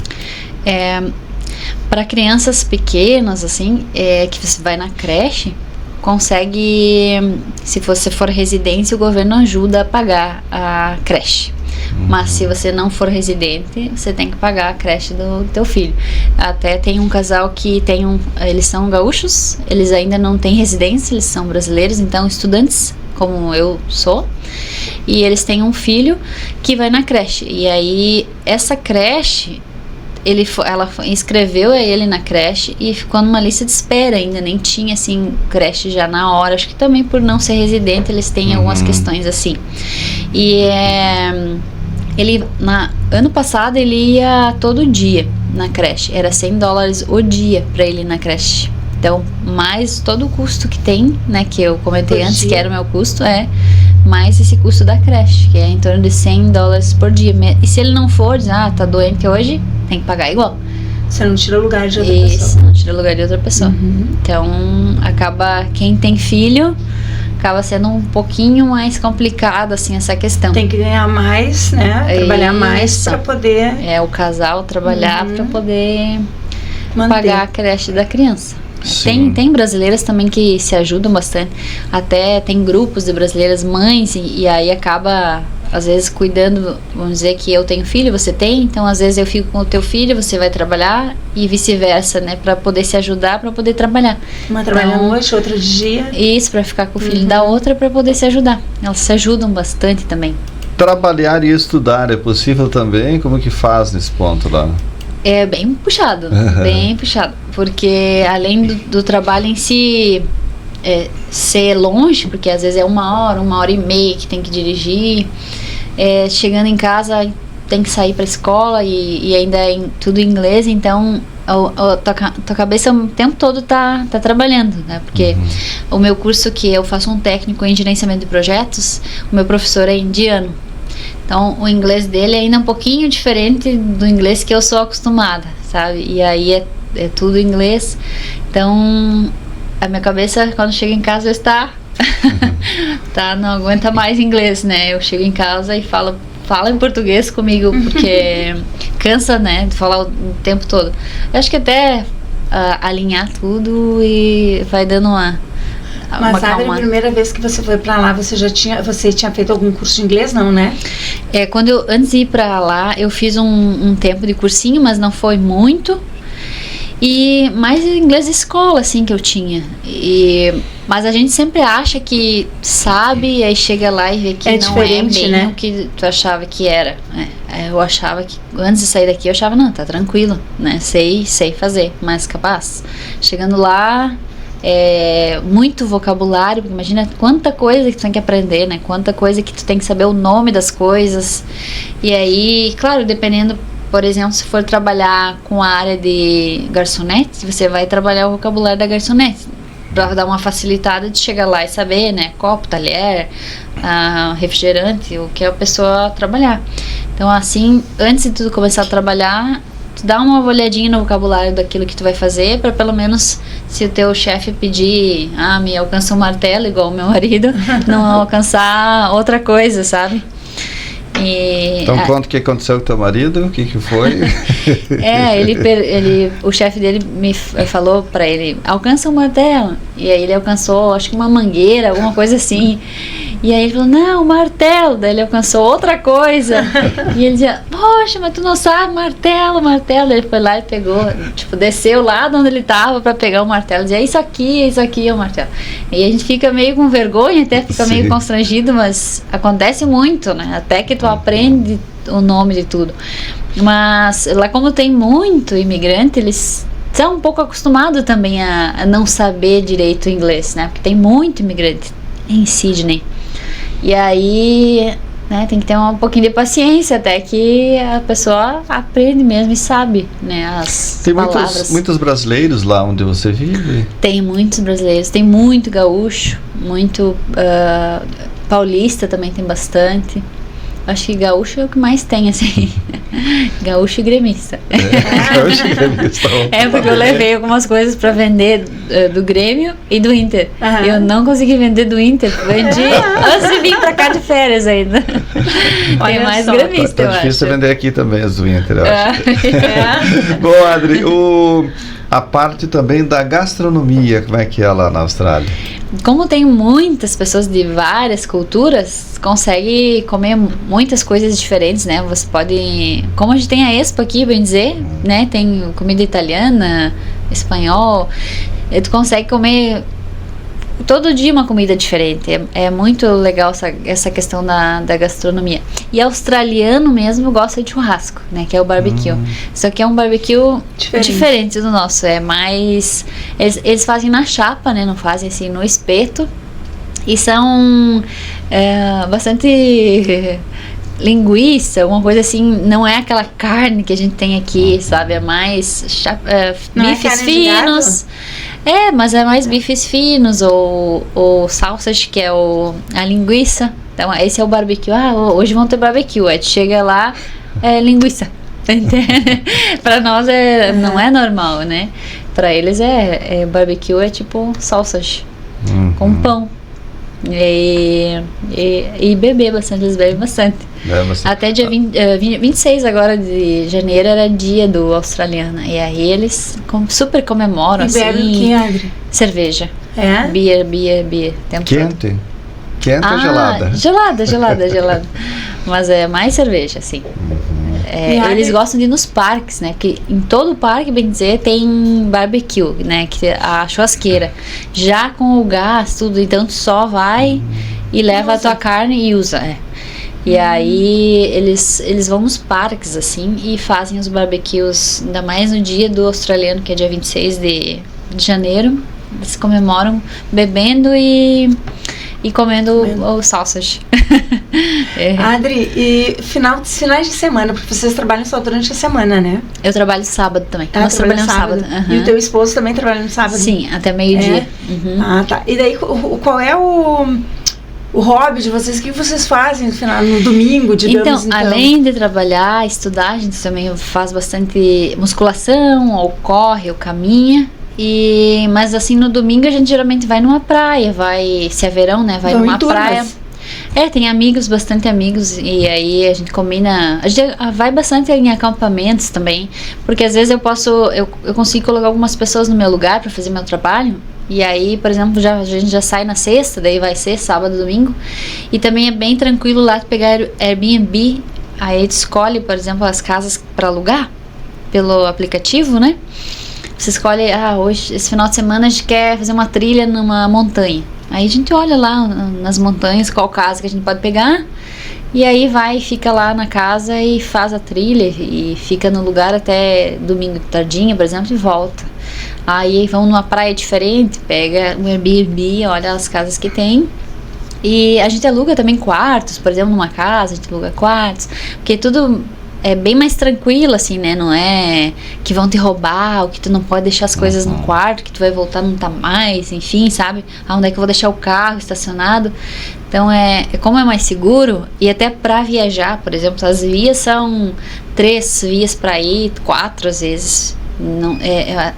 Para crianças pequenas, assim, que você vai na creche, consegue, se você for residente, o governo ajuda a pagar a creche. Mas se você não for residente, você tem que pagar a creche do teu filho. Até tem um casal que eles são gaúchos, eles ainda não têm residência, eles são brasileiros, então estudantes, como eu sou, e eles têm um filho que vai na creche. E aí, essa creche, ela inscreveu ele na creche e ficou numa lista de espera ainda, nem tinha assim creche já na hora. Acho que também por não ser residente eles têm algumas questões assim. E ano passado ele ia todo dia na creche, era $100 o dia para ele ir na creche. Então, mais todo o custo que tem, né, que eu comentei antes, que era o meu custo, mais esse custo da creche, que é em torno de $100 por dia. E se ele não for, tá doente hoje, tem que pagar igual. Você não tira o lugar de outra pessoa. Isso, não tira o lugar de outra pessoa. Então, quem tem filho, acaba sendo um pouquinho mais complicado, assim, essa questão. Tem que ganhar mais, né? Trabalhar mais para poder... o casal trabalhar para poder pagar a creche da criança. Tem brasileiras também que se ajudam bastante. Até tem grupos de brasileiras mães e aí acaba, às vezes, cuidando. Vamos dizer que eu tenho filho, você tem, então às vezes eu fico com o teu filho, você vai trabalhar e vice-versa, né? Para poder se ajudar, para poder trabalhar. Uma trabalha à noite, outra de dia. Isso, para ficar com o filho da outra, para poder se ajudar. Elas se ajudam bastante também. Trabalhar e estudar é possível também? Como que faz nesse ponto lá? É bem puxado, bem puxado. Porque além do trabalho em si ser longe, porque às vezes é 1h, 1h30 que tem que dirigir, chegando em casa tem que sair para a escola e ainda é tudo em inglês, então tua cabeça o tempo todo tá trabalhando, né? Porque o meu curso, que eu faço um técnico em gerenciamento de projetos, o meu professor é indiano. Então, o inglês dele é ainda um pouquinho diferente do inglês que eu sou acostumada, sabe? E aí é tudo inglês. Então, a minha cabeça, quando chega em casa, está... não aguenta mais inglês, né? Eu chego em casa e fala em português comigo, porque cansa, né? De falar o tempo todo. Eu acho que até alinhar tudo e vai dando uma... Mas sabe, a primeira vez que você foi pra lá, você tinha feito algum curso de inglês, não, né? Antes de ir pra lá, eu fiz um tempo de cursinho, mas não foi muito. E mais inglês de escola, assim, que eu tinha. Mas a gente sempre acha que sabe, e aí chega lá e vê que não é bem, né, o que tu achava que era. Eu achava que, antes de sair daqui, eu achava, não, tá tranquilo, né? Sei fazer, mas capaz. Chegando lá... muito vocabulário, porque imagina quanta coisa que tu tem que aprender, né? Quanta coisa que tu tem que saber o nome das coisas. E aí, claro, dependendo, por exemplo, se for trabalhar com a área de garçonete, você vai trabalhar o vocabulário da garçonete, para dar uma facilitada de chegar lá e saber, né? Copo, talher, refrigerante, o que a pessoa trabalhar. Então, assim, antes de tu começar a trabalhar, dá uma olhadinha no vocabulário daquilo que tu vai fazer, para pelo menos, se o teu chefe pedir, me alcança um martelo, igual o meu marido, não alcançar outra coisa, sabe? Então conta o que aconteceu com teu marido, o que foi? O chefe dele me falou pra ele, alcança um martelo, e aí ele alcançou, acho que uma mangueira, alguma coisa assim. E aí ele falou, não, martelo. Daí ele alcançou outra coisa. E ele dizia, poxa, mas tu não sabe, martelo. Ele foi lá e pegou, desceu lá de onde ele tava pra pegar o martelo. Dizia, isso aqui é o martelo. E a gente fica meio com vergonha, até fica meio constrangido, mas acontece muito, né? Até que tu aprende o nome de tudo. Mas lá, como tem muito imigrante, eles são um pouco acostumados também a não saber direito o inglês, né? Porque tem muito imigrante em Sydney. E aí, né, tem que ter um pouquinho de paciência até que a pessoa aprende mesmo e sabe, né, as palavras. Tem muitos brasileiros lá onde você vive? Tem muitos brasileiros, tem muito gaúcho, muito paulista também tem bastante. Acho que gaúcho é o que mais tem, assim. Gaúcho e gremista. Gaúcho e gremista. Porque eu levei algumas coisas pra vender do Grêmio e do Inter. Eu não consegui vender do Inter. Vendi antes de vir pra cá de férias ainda. Tem mais gremista, eu acho. Tá difícil vender aqui também as do Inter, eu acho. Bom, Adri, a parte também da gastronomia, como é que é lá na Austrália? Como tem muitas pessoas de várias culturas, consegue comer muitas coisas diferentes, né? Você pode... Como a gente tem a Expo aqui, bem dizer, né? Tem comida italiana, espanhol. Tu consegue comer todo dia uma comida diferente. É muito legal essa questão da gastronomia. E australiano mesmo gosta de churrasco, né? Que é o barbecue. Só que é um barbecue diferente do nosso. É mais... Eles fazem na chapa, né? Não fazem assim no espeto. E são bastante... linguiça, uma coisa assim, não é aquela carne que a gente tem aqui, sabe? É mais bifes finos. Mas é mais bifes finos ou salsas, que é a linguiça. Então, esse é o barbecue. Hoje vão ter barbecue. Aí tu chega lá, linguiça. Pra nós não é normal, né? Pra eles barbecue é tipo salsas com pão. E beber bastante, eles bebem bastante. Até dia 26 agora de janeiro era dia do australiano. E aí eles super comemoram, assim. E bebem o que, Adri? Cerveja. É? Beer. Quente? Quente ou gelada? Gelada. Mas é mais cerveja, assim. Eles gostam de ir nos parques, né? Que em todo parque, bem dizer, tem barbecue, né? Que é a churrasqueira. Já com o gás, tudo, então tu só vai e leva a tua carne e usa. E aí eles vão nos parques, assim, e fazem os barbecues, ainda mais no dia do australiano, que é dia 26 de janeiro. Eles comemoram bebendo e comendo o sausage. Adri, e finais de semana, porque vocês trabalham só durante a semana, né? Eu trabalho sábado também. Nós trabalhamos sábado. E o teu esposo também trabalha no sábado? Sim, até meio-dia. Tá. E daí, qual é o hobby de vocês? O que vocês fazem no domingo, digamos? Então, além de trabalhar, estudar, a gente também faz bastante musculação, ou corre, ou caminha. Mas assim, no domingo a gente geralmente vai numa praia, se é verão, né, vai numa praia. Tem amigos, bastante amigos, e aí a gente combina, a gente vai bastante em acampamentos também, porque às vezes eu consigo colocar algumas pessoas no meu lugar para fazer meu trabalho, e aí, por exemplo, a gente já sai na sexta, daí vai ser sábado, domingo, e também é bem tranquilo lá pegar Airbnb, aí a gente escolhe, por exemplo, as casas para alugar pelo aplicativo, né? Você escolhe, hoje, esse final de semana a gente quer fazer uma trilha numa montanha. Aí a gente olha lá nas montanhas qual casa que a gente pode pegar. E aí fica lá na casa e faz a trilha e fica no lugar até domingo tardinha, por exemplo, e volta. Aí vão numa praia diferente, pega um Airbnb, olha as casas que tem. E a gente aluga também quartos, por exemplo, numa casa a gente aluga quartos, porque tudo é bem mais tranquilo, assim, né? Não é que vão te roubar, ou que tu não pode deixar as coisas no quarto, que tu vai voltar não tá mais, enfim, sabe? Onde é que eu vou deixar o carro estacionado? Então, como é mais seguro, e até pra viajar, por exemplo, as vias são 3 vias pra ir, 4 às vezes. Não,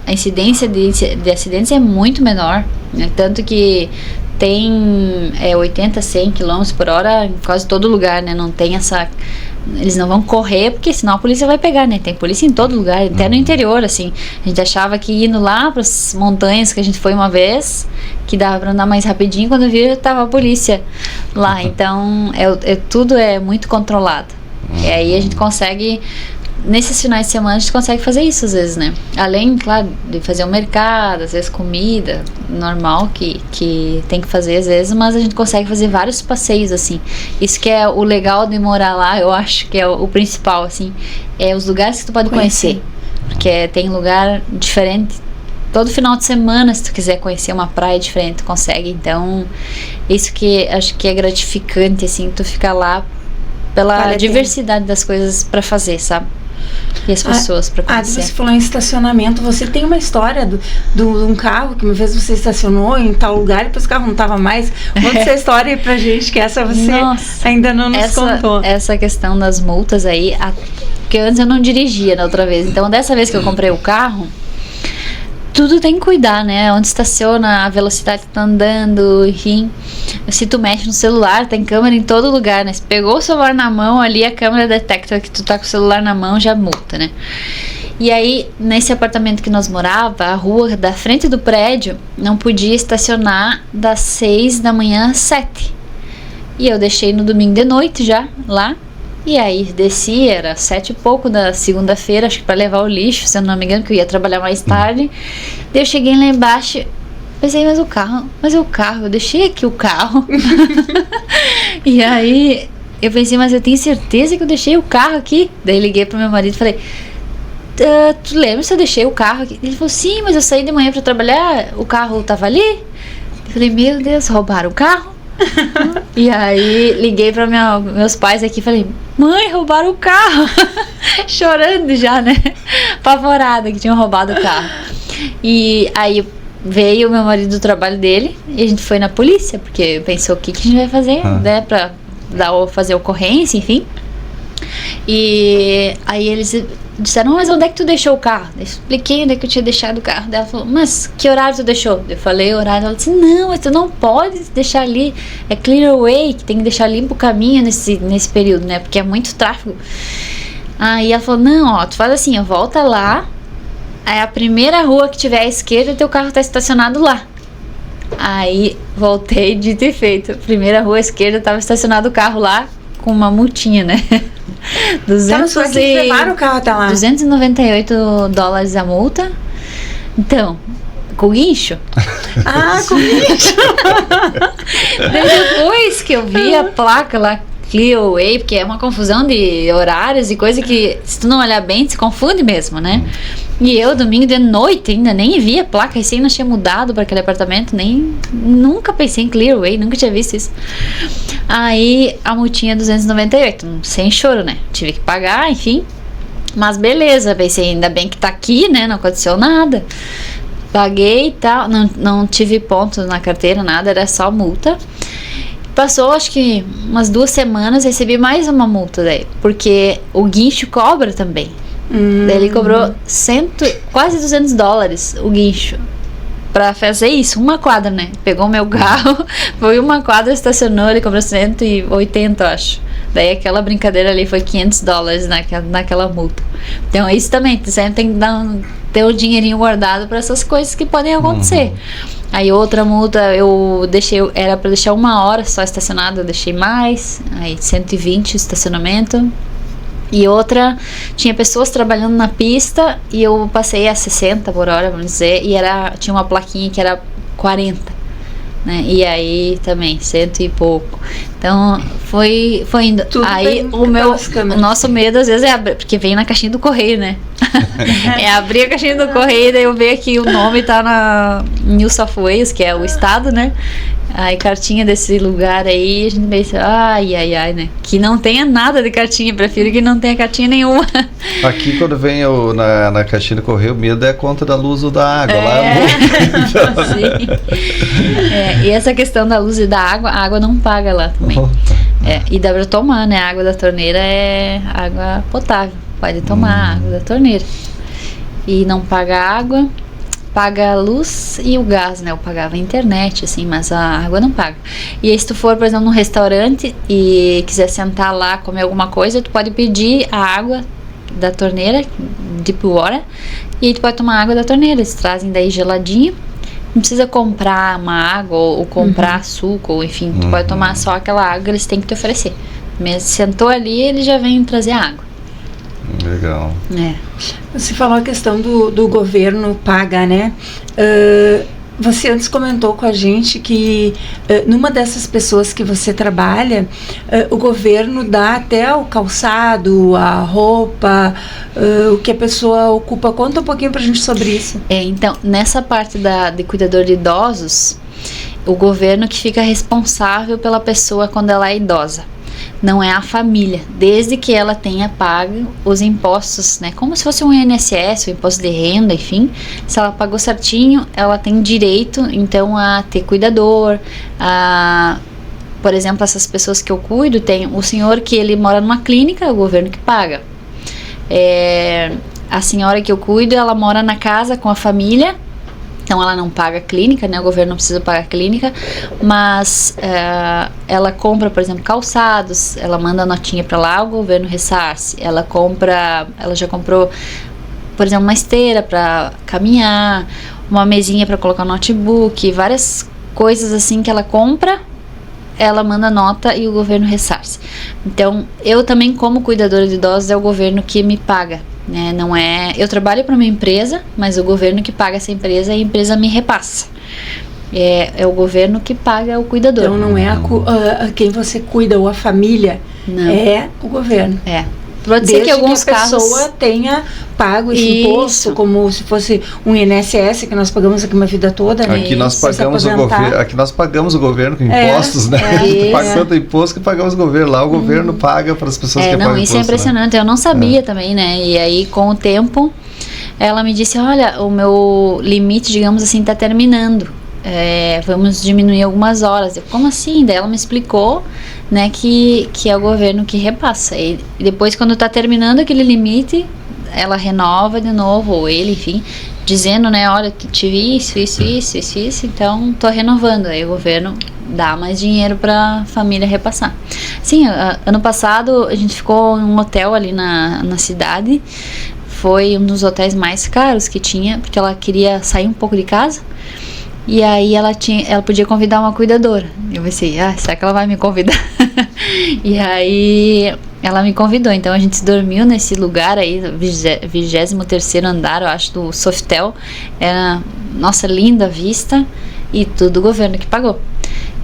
a incidência de acidentes é muito menor, né? Tanto que tem 80, 100 km por hora em quase todo lugar, né? Não tem essa... Eles não vão correr, porque senão a polícia vai pegar, né? Tem polícia em todo lugar, até no interior, assim. A gente achava que indo lá para as montanhas que a gente foi uma vez, que dava para andar mais rapidinho, quando viu, tava a polícia lá. Então, tudo é muito controlado. E aí a gente consegue... Nesses finais de semana a gente consegue fazer isso às vezes, né? Além, claro, de fazer o mercado, às vezes comida normal que tem que fazer às vezes, mas a gente consegue fazer vários passeios, assim. Isso que é o legal de morar lá, eu acho que é o principal, assim, é os lugares que tu pode conhecer. Porque tem lugar diferente. Todo final de semana, se tu quiser conhecer uma praia diferente, tu consegue. Então, isso que acho que é gratificante, assim, tu ficar lá pela diversidade das coisas pra fazer, sabe? E as pessoas para conhecer. Você falou em estacionamento, você tem uma história de um carro que uma vez você estacionou em tal lugar e depois o carro não estava mais. Conta essa história aí pra gente, que essa você ainda não nos contou. Essa questão das multas aí, porque antes eu não dirigia na outra vez, então dessa vez que eu comprei o carro, tudo tem que cuidar, né? Onde estaciona, a velocidade que tá andando, enfim. Se tu mexe no celular, tem câmera em todo lugar, né? Se pegou o celular na mão, ali a câmera detecta que tu tá com o celular na mão, já multa, né? E aí, nesse apartamento que nós morava, a rua da frente do prédio não podia estacionar das 6 da manhã às 7. E eu deixei no domingo de noite já, lá. E aí desci, era 7 e pouco da segunda-feira, acho que para levar o lixo, se eu não me engano, que eu ia trabalhar mais tarde. Daí eu cheguei lá embaixo, pensei, mas o carro, eu deixei aqui o carro. E aí eu pensei, mas eu tenho certeza que eu deixei o carro aqui? Daí liguei pro meu marido e falei, tu lembra se eu deixei o carro aqui? Ele falou, sim, mas eu saí de manhã para trabalhar, o carro tava ali. Eu falei, meu Deus, roubaram o carro? E aí liguei para meus pais aqui e falei, mãe, roubaram o carro. Chorando já, né? Apavorada que tinham roubado o carro. E aí veio o meu marido do trabalho dele e a gente foi na polícia, porque pensou o que a gente vai fazer, né? Pra fazer ocorrência, enfim. E aí eles disseram, mas onde é que tu deixou o carro? Eu expliquei onde é que eu tinha deixado o carro. Ela falou, mas que horário tu deixou? Eu falei o horário. Ela disse, não, mas tu não pode deixar ali, é clearway, que tem que deixar limpo o caminho nesse período, né, porque é muito tráfego. Aí ela falou, não, ó, tu faz assim, volta lá, aí a primeira rua que tiver à esquerda, teu carro tá estacionado lá. Aí voltei, dito e feito, primeira rua à esquerda, tava estacionado o carro lá, com uma multinha, né? Levaram o carro até lá. $298 a multa. Então, com guincho. Com guincho. Depois que eu vi a placa lá, Clearway, porque é uma confusão de horários e coisa que, se tu não olhar bem, se confunde mesmo, né? E eu, domingo de noite, ainda nem vi a placa, recém nós tinha mudado para aquele apartamento, nunca pensei em Clearway, nunca tinha visto isso. Aí a multinha 298, sem choro, né? Tive que pagar, enfim. Mas beleza, pensei, ainda bem que tá aqui, né? Não aconteceu nada. Paguei e tal, não tive ponto na carteira, nada, era só multa. Passou, acho que umas 2 semanas, recebi mais uma multa daí, porque o guincho cobra também. Daí ele cobrou quase $200 o guincho pra fazer isso, uma quadra, né? Pegou meu carro, foi uma quadra, estacionou, ele cobrou 180, eu acho. Daí aquela brincadeira ali foi $500 naquela multa. Então isso também, sempre tem que ter o dinheirinho guardado para essas coisas que podem acontecer. Aí outra multa era para deixar 1 hora só estacionado, eu deixei mais, aí 120 estacionamento. E outra, tinha pessoas trabalhando na pista e eu passei a 60 por hora, vamos dizer, e tinha uma plaquinha que era 40, né? E aí também, 100 e pouco. Então foi indo. Tudo aí o nosso medo às vezes é abrir, porque vem na caixinha do correio, né? É abrir a caixinha do correio, daí eu ver que o nome tá na New South Wales, que é o estado, né? Aí cartinha desse lugar aí, a gente pensa, ai, né? Que não tenha nada de cartinha, prefiro que não tenha cartinha nenhuma. Aqui quando vem na caixinha do correio, o medo é a conta da luz ou da água. Lá Sim. E essa questão da luz e da água, a água não paga lá também. E dá pra tomar, né? A água da torneira é água potável, pode tomar a água da torneira. E não paga água. Paga a luz e o gás, né? Eu pagava a internet, assim, mas a água não paga. E aí, se tu for, por exemplo, num restaurante e quiser sentar lá, comer alguma coisa, tu pode pedir a água da torneira, deep water, e aí tu pode tomar a água da torneira. Eles trazem daí geladinho. Não precisa comprar uma água ou comprar suco, ou enfim, tu pode tomar só aquela água que eles têm que te oferecer. Mesmo sentou ali, ele já vem trazer água. Legal. Você falou a questão do governo paga, né? Você antes comentou com a gente que numa dessas pessoas que você trabalha, o governo dá até o calçado, a roupa, o que a pessoa ocupa. Conta um pouquinho pra gente sobre isso. Então, nessa parte de cuidador de idosos, o governo que fica responsável pela pessoa quando ela é idosa. Não é a família, desde que ela tenha pago os impostos, né? Como se fosse um INSS, o imposto de renda, enfim. Se ela pagou certinho, ela tem direito, então, a ter cuidador. Por exemplo, essas pessoas que eu cuido, tem o senhor que ele mora numa clínica, é o governo que paga. A senhora que eu cuido, ela mora na casa com a família. Então ela não paga clínica, né? O governo não precisa pagar clínica, mas ela compra, por exemplo, calçados, ela manda notinha para lá, o governo ressarce. Ela já comprou, por exemplo, uma esteira para caminhar, uma mesinha para colocar notebook, várias coisas assim que ela compra, ela manda nota e o governo ressarce. Então eu também, como cuidadora de idosos, é o governo que me paga. Não é, eu trabalho para uma empresa, mas o governo que paga essa empresa e a empresa me repassa. É o governo que paga o cuidador. Então não é quem você cuida ou a família, não. É o governo. Pode ser que alguns casos a pessoa tenha pago esse imposto, como se fosse um INSS que nós pagamos aqui uma vida toda, né? Aqui nós pagamos o governo com impostos, né? Paga tanto imposto que pagamos o governo. Lá o governo paga para as pessoas que pagam imposto. Isso é impressionante, né? Eu não sabia também, né? E aí, com o tempo, ela me disse, olha, o meu limite, digamos assim, está terminando. Vamos diminuir algumas horas. Como assim? Daí ela me explicou, né, que é o governo que repassa. E depois, quando está terminando aquele limite, ela renova de novo, ou ele, enfim, dizendo, né, olha, tive isso, então tô renovando. Aí o governo dá mais dinheiro pra família repassar. Sim, ano passado a gente ficou em um hotel ali na cidade. Foi um dos hotéis mais caros que tinha, porque ela queria sair um pouco de casa. E aí ela podia convidar uma cuidadora. Eu pensei, será que ela vai me convidar? E aí ela me convidou. Então a gente dormiu nesse lugar aí, 23º andar, eu acho, do Sofitel. Era, nossa, linda vista, e tudo o governo que pagou.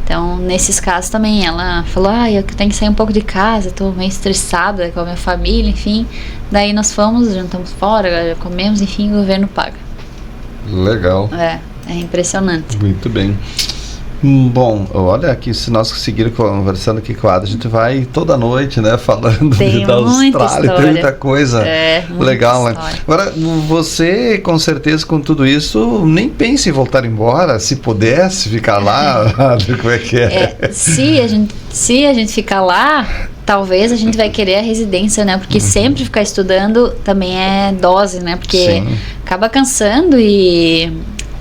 Então, nesses casos também, ela falou, eu tenho que sair um pouco de casa, tô meio estressada com a minha família, enfim. Daí nós fomos, jantamos fora, comemos, enfim, o governo paga. Legal. É impressionante. Muito bem. Bom, olha aqui, se nós conseguirmos conversando aqui com a Ada, a gente vai toda noite, né, falando da Austrália, tem muita coisa legal, né? Agora, você, com certeza, com tudo isso, nem pensa em voltar embora, se pudesse ficar lá, como é que é? Se a gente ficar lá, talvez a gente vai querer a residência, né? Porque sempre ficar estudando também é dose, né? Porque acaba cansando e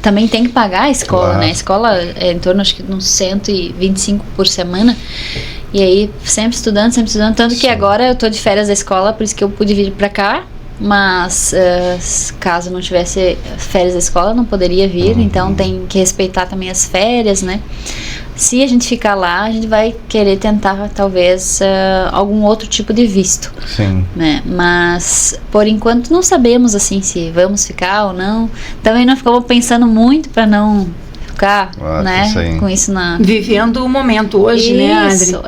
também tem que pagar a escola, né? A escola é em torno, acho que de uns 125 por semana. E aí, sempre estudando. Tanto que agora eu tô de férias da escola, por isso que eu pude vir pra cá. Mas caso não tivesse férias da escola, não poderia vir. Então tem que respeitar também as férias, né? Se a gente ficar lá, a gente vai querer tentar, talvez, algum outro tipo de visto. Sim. Né? Mas, por enquanto, não sabemos, assim, se vamos ficar ou não. Também não ficamos pensando muito para não ficar, né, com isso vivendo o momento hoje, né, Adri? Isso,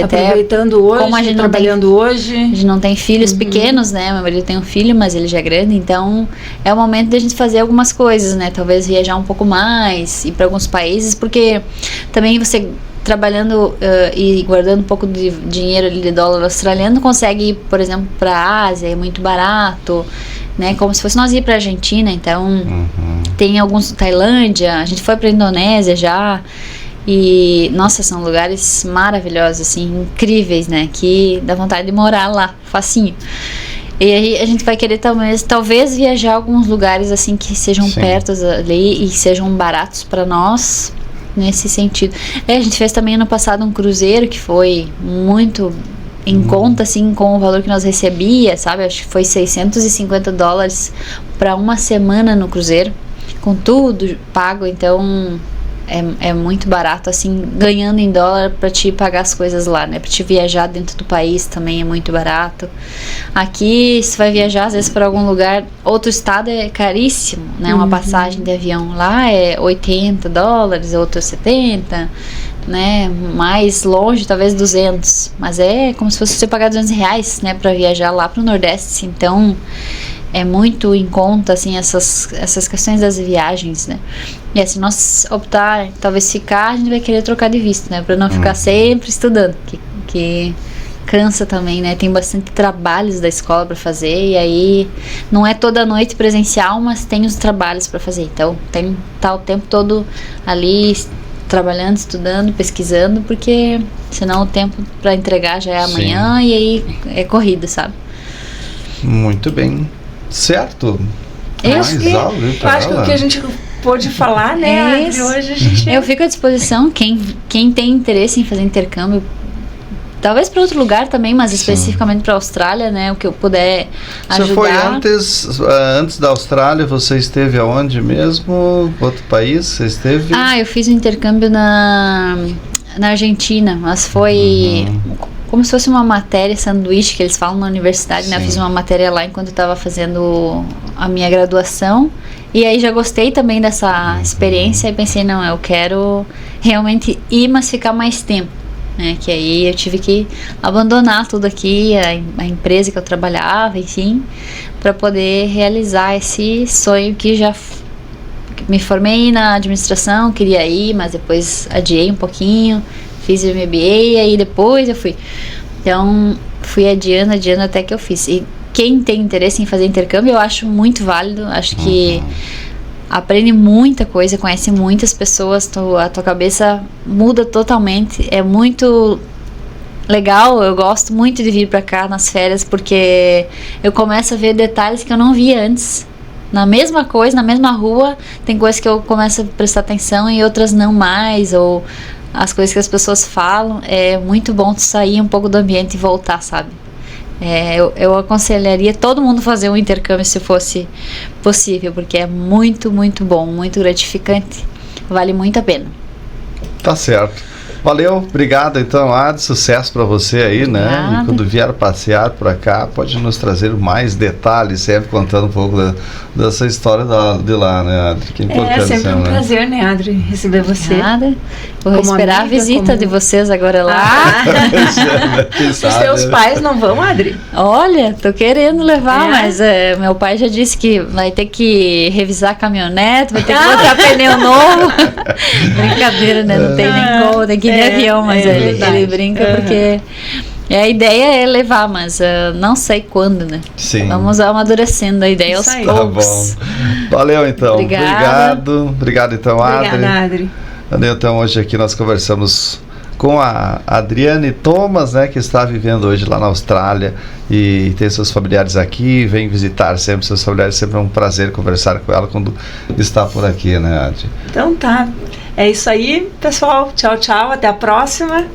aproveitando hoje, como a gente trabalhando hoje. A gente não tem filhos pequenos, né? Meu marido tem um filho, mas ele já é grande, então é o momento de a gente fazer algumas coisas, né? Talvez viajar um pouco mais, ir para alguns países, porque também você trabalhando e guardando um pouco de dinheiro ali de dólar australiano, consegue ir, por exemplo, para a Ásia, é muito barato, né? Como se fosse nós ir para a Argentina, então tem alguns, Tailândia, a gente foi para a Indonésia já, e nossa, são lugares maravilhosos, assim, incríveis, né? Que dá vontade de morar lá, facinho. E aí a gente vai querer talvez viajar a alguns lugares assim que sejam perto ali e sejam baratos para nós, nesse sentido. A gente fez também ano passado um cruzeiro que foi muito em conta, assim, com o valor que nós recebia, sabe? Acho que foi $650 para uma semana no cruzeiro, com tudo pago. Então é muito barato, assim, ganhando em dólar para te pagar as coisas lá, né? Para te viajar dentro do país também é muito barato. Aqui, se vai viajar, às vezes, para algum lugar, outro estado é caríssimo, né? Uma passagem de avião lá é $80, outro 70, né? Mais longe, talvez 200. Mas é como se fosse você pagar R$200, né? Para viajar lá para o Nordeste. Então é muito em conta, assim, essas questões das viagens, né? E se nós optar, talvez ficar, a gente vai querer trocar de visto, né? Para não ficar sempre estudando, que cansa também, né? Tem bastante trabalhos da escola para fazer, e aí não é toda noite presencial, mas tem os trabalhos para fazer. Então tem que estar o tempo todo ali trabalhando, estudando, pesquisando, porque senão o tempo para entregar já é amanhã. E aí é corrida, sabe? Muito bem. Certo. Eu acho que o que a gente pôde falar, né, Adri, hoje a gente... Eu fico à disposição, quem tem interesse em fazer intercâmbio, talvez para outro lugar também, mas especificamente para a Austrália, né, o que eu puder ajudar. Você foi antes da Austrália, você esteve aonde mesmo? Outro país você esteve? Eu fiz um intercâmbio na Argentina, mas foi... como se fosse uma matéria sanduíche que eles falam na universidade, né? Eu fiz uma matéria lá enquanto eu estava fazendo a minha graduação, e aí já gostei também dessa experiência e pensei, não, eu quero realmente ir, mas ficar mais tempo, né? Que aí eu tive que abandonar tudo aqui, a empresa que eu trabalhava, enfim, para poder realizar esse sonho que já me formei na administração, queria ir, mas depois adiei um pouquinho. Fiz o MBA e aí depois eu fui. Então, fui adiando até que eu fiz. E quem tem interesse em fazer intercâmbio, eu acho muito válido. Acho que aprende muita coisa, conhece muitas pessoas, a tua cabeça muda totalmente. É muito legal, eu gosto muito de vir pra cá nas férias, porque eu começo a ver detalhes que eu não via antes. Na mesma coisa, na mesma rua, tem coisas que eu começo a prestar atenção e outras não mais, ou as coisas que as pessoas falam. É muito bom tu sair um pouco do ambiente e voltar, sabe? Eu aconselharia todo mundo fazer um intercâmbio se fosse possível, porque é muito, muito bom, muito gratificante, vale muito a pena. Tá certo. Valeu, obrigado então, Adi, sucesso para você aí, né? E quando vier passear por cá, pode nos trazer mais detalhes, sempre contando um pouco dessa história de lá, né, Adri? Que importante, sempre um prazer, né, Adri, receber você. Nada. Vou esperar amiga, a visita de vocês agora lá. Os seus pais não vão, Adri? Olha, tô querendo levar, mas meu pai já disse que vai ter que revisar a caminhonete, vai ter que botar pneu novo. Brincadeira, né? Não tem nem como, tem que ir de avião, mas ele brinca porque a ideia é levar, mas não sei quando, né? Sim. Vamos amadurecendo a ideia aos poucos. Tá bom. Valeu então. Obrigado então, Adri. Obrigada, Adri. Então hoje aqui nós conversamos com a Adriane Thomas, né, que está vivendo hoje lá na Austrália e tem seus familiares aqui, vem visitar sempre seus familiares, sempre é um prazer conversar com ela quando está por aqui, né, Adri? Então tá, é isso aí, pessoal, tchau, tchau, até a próxima.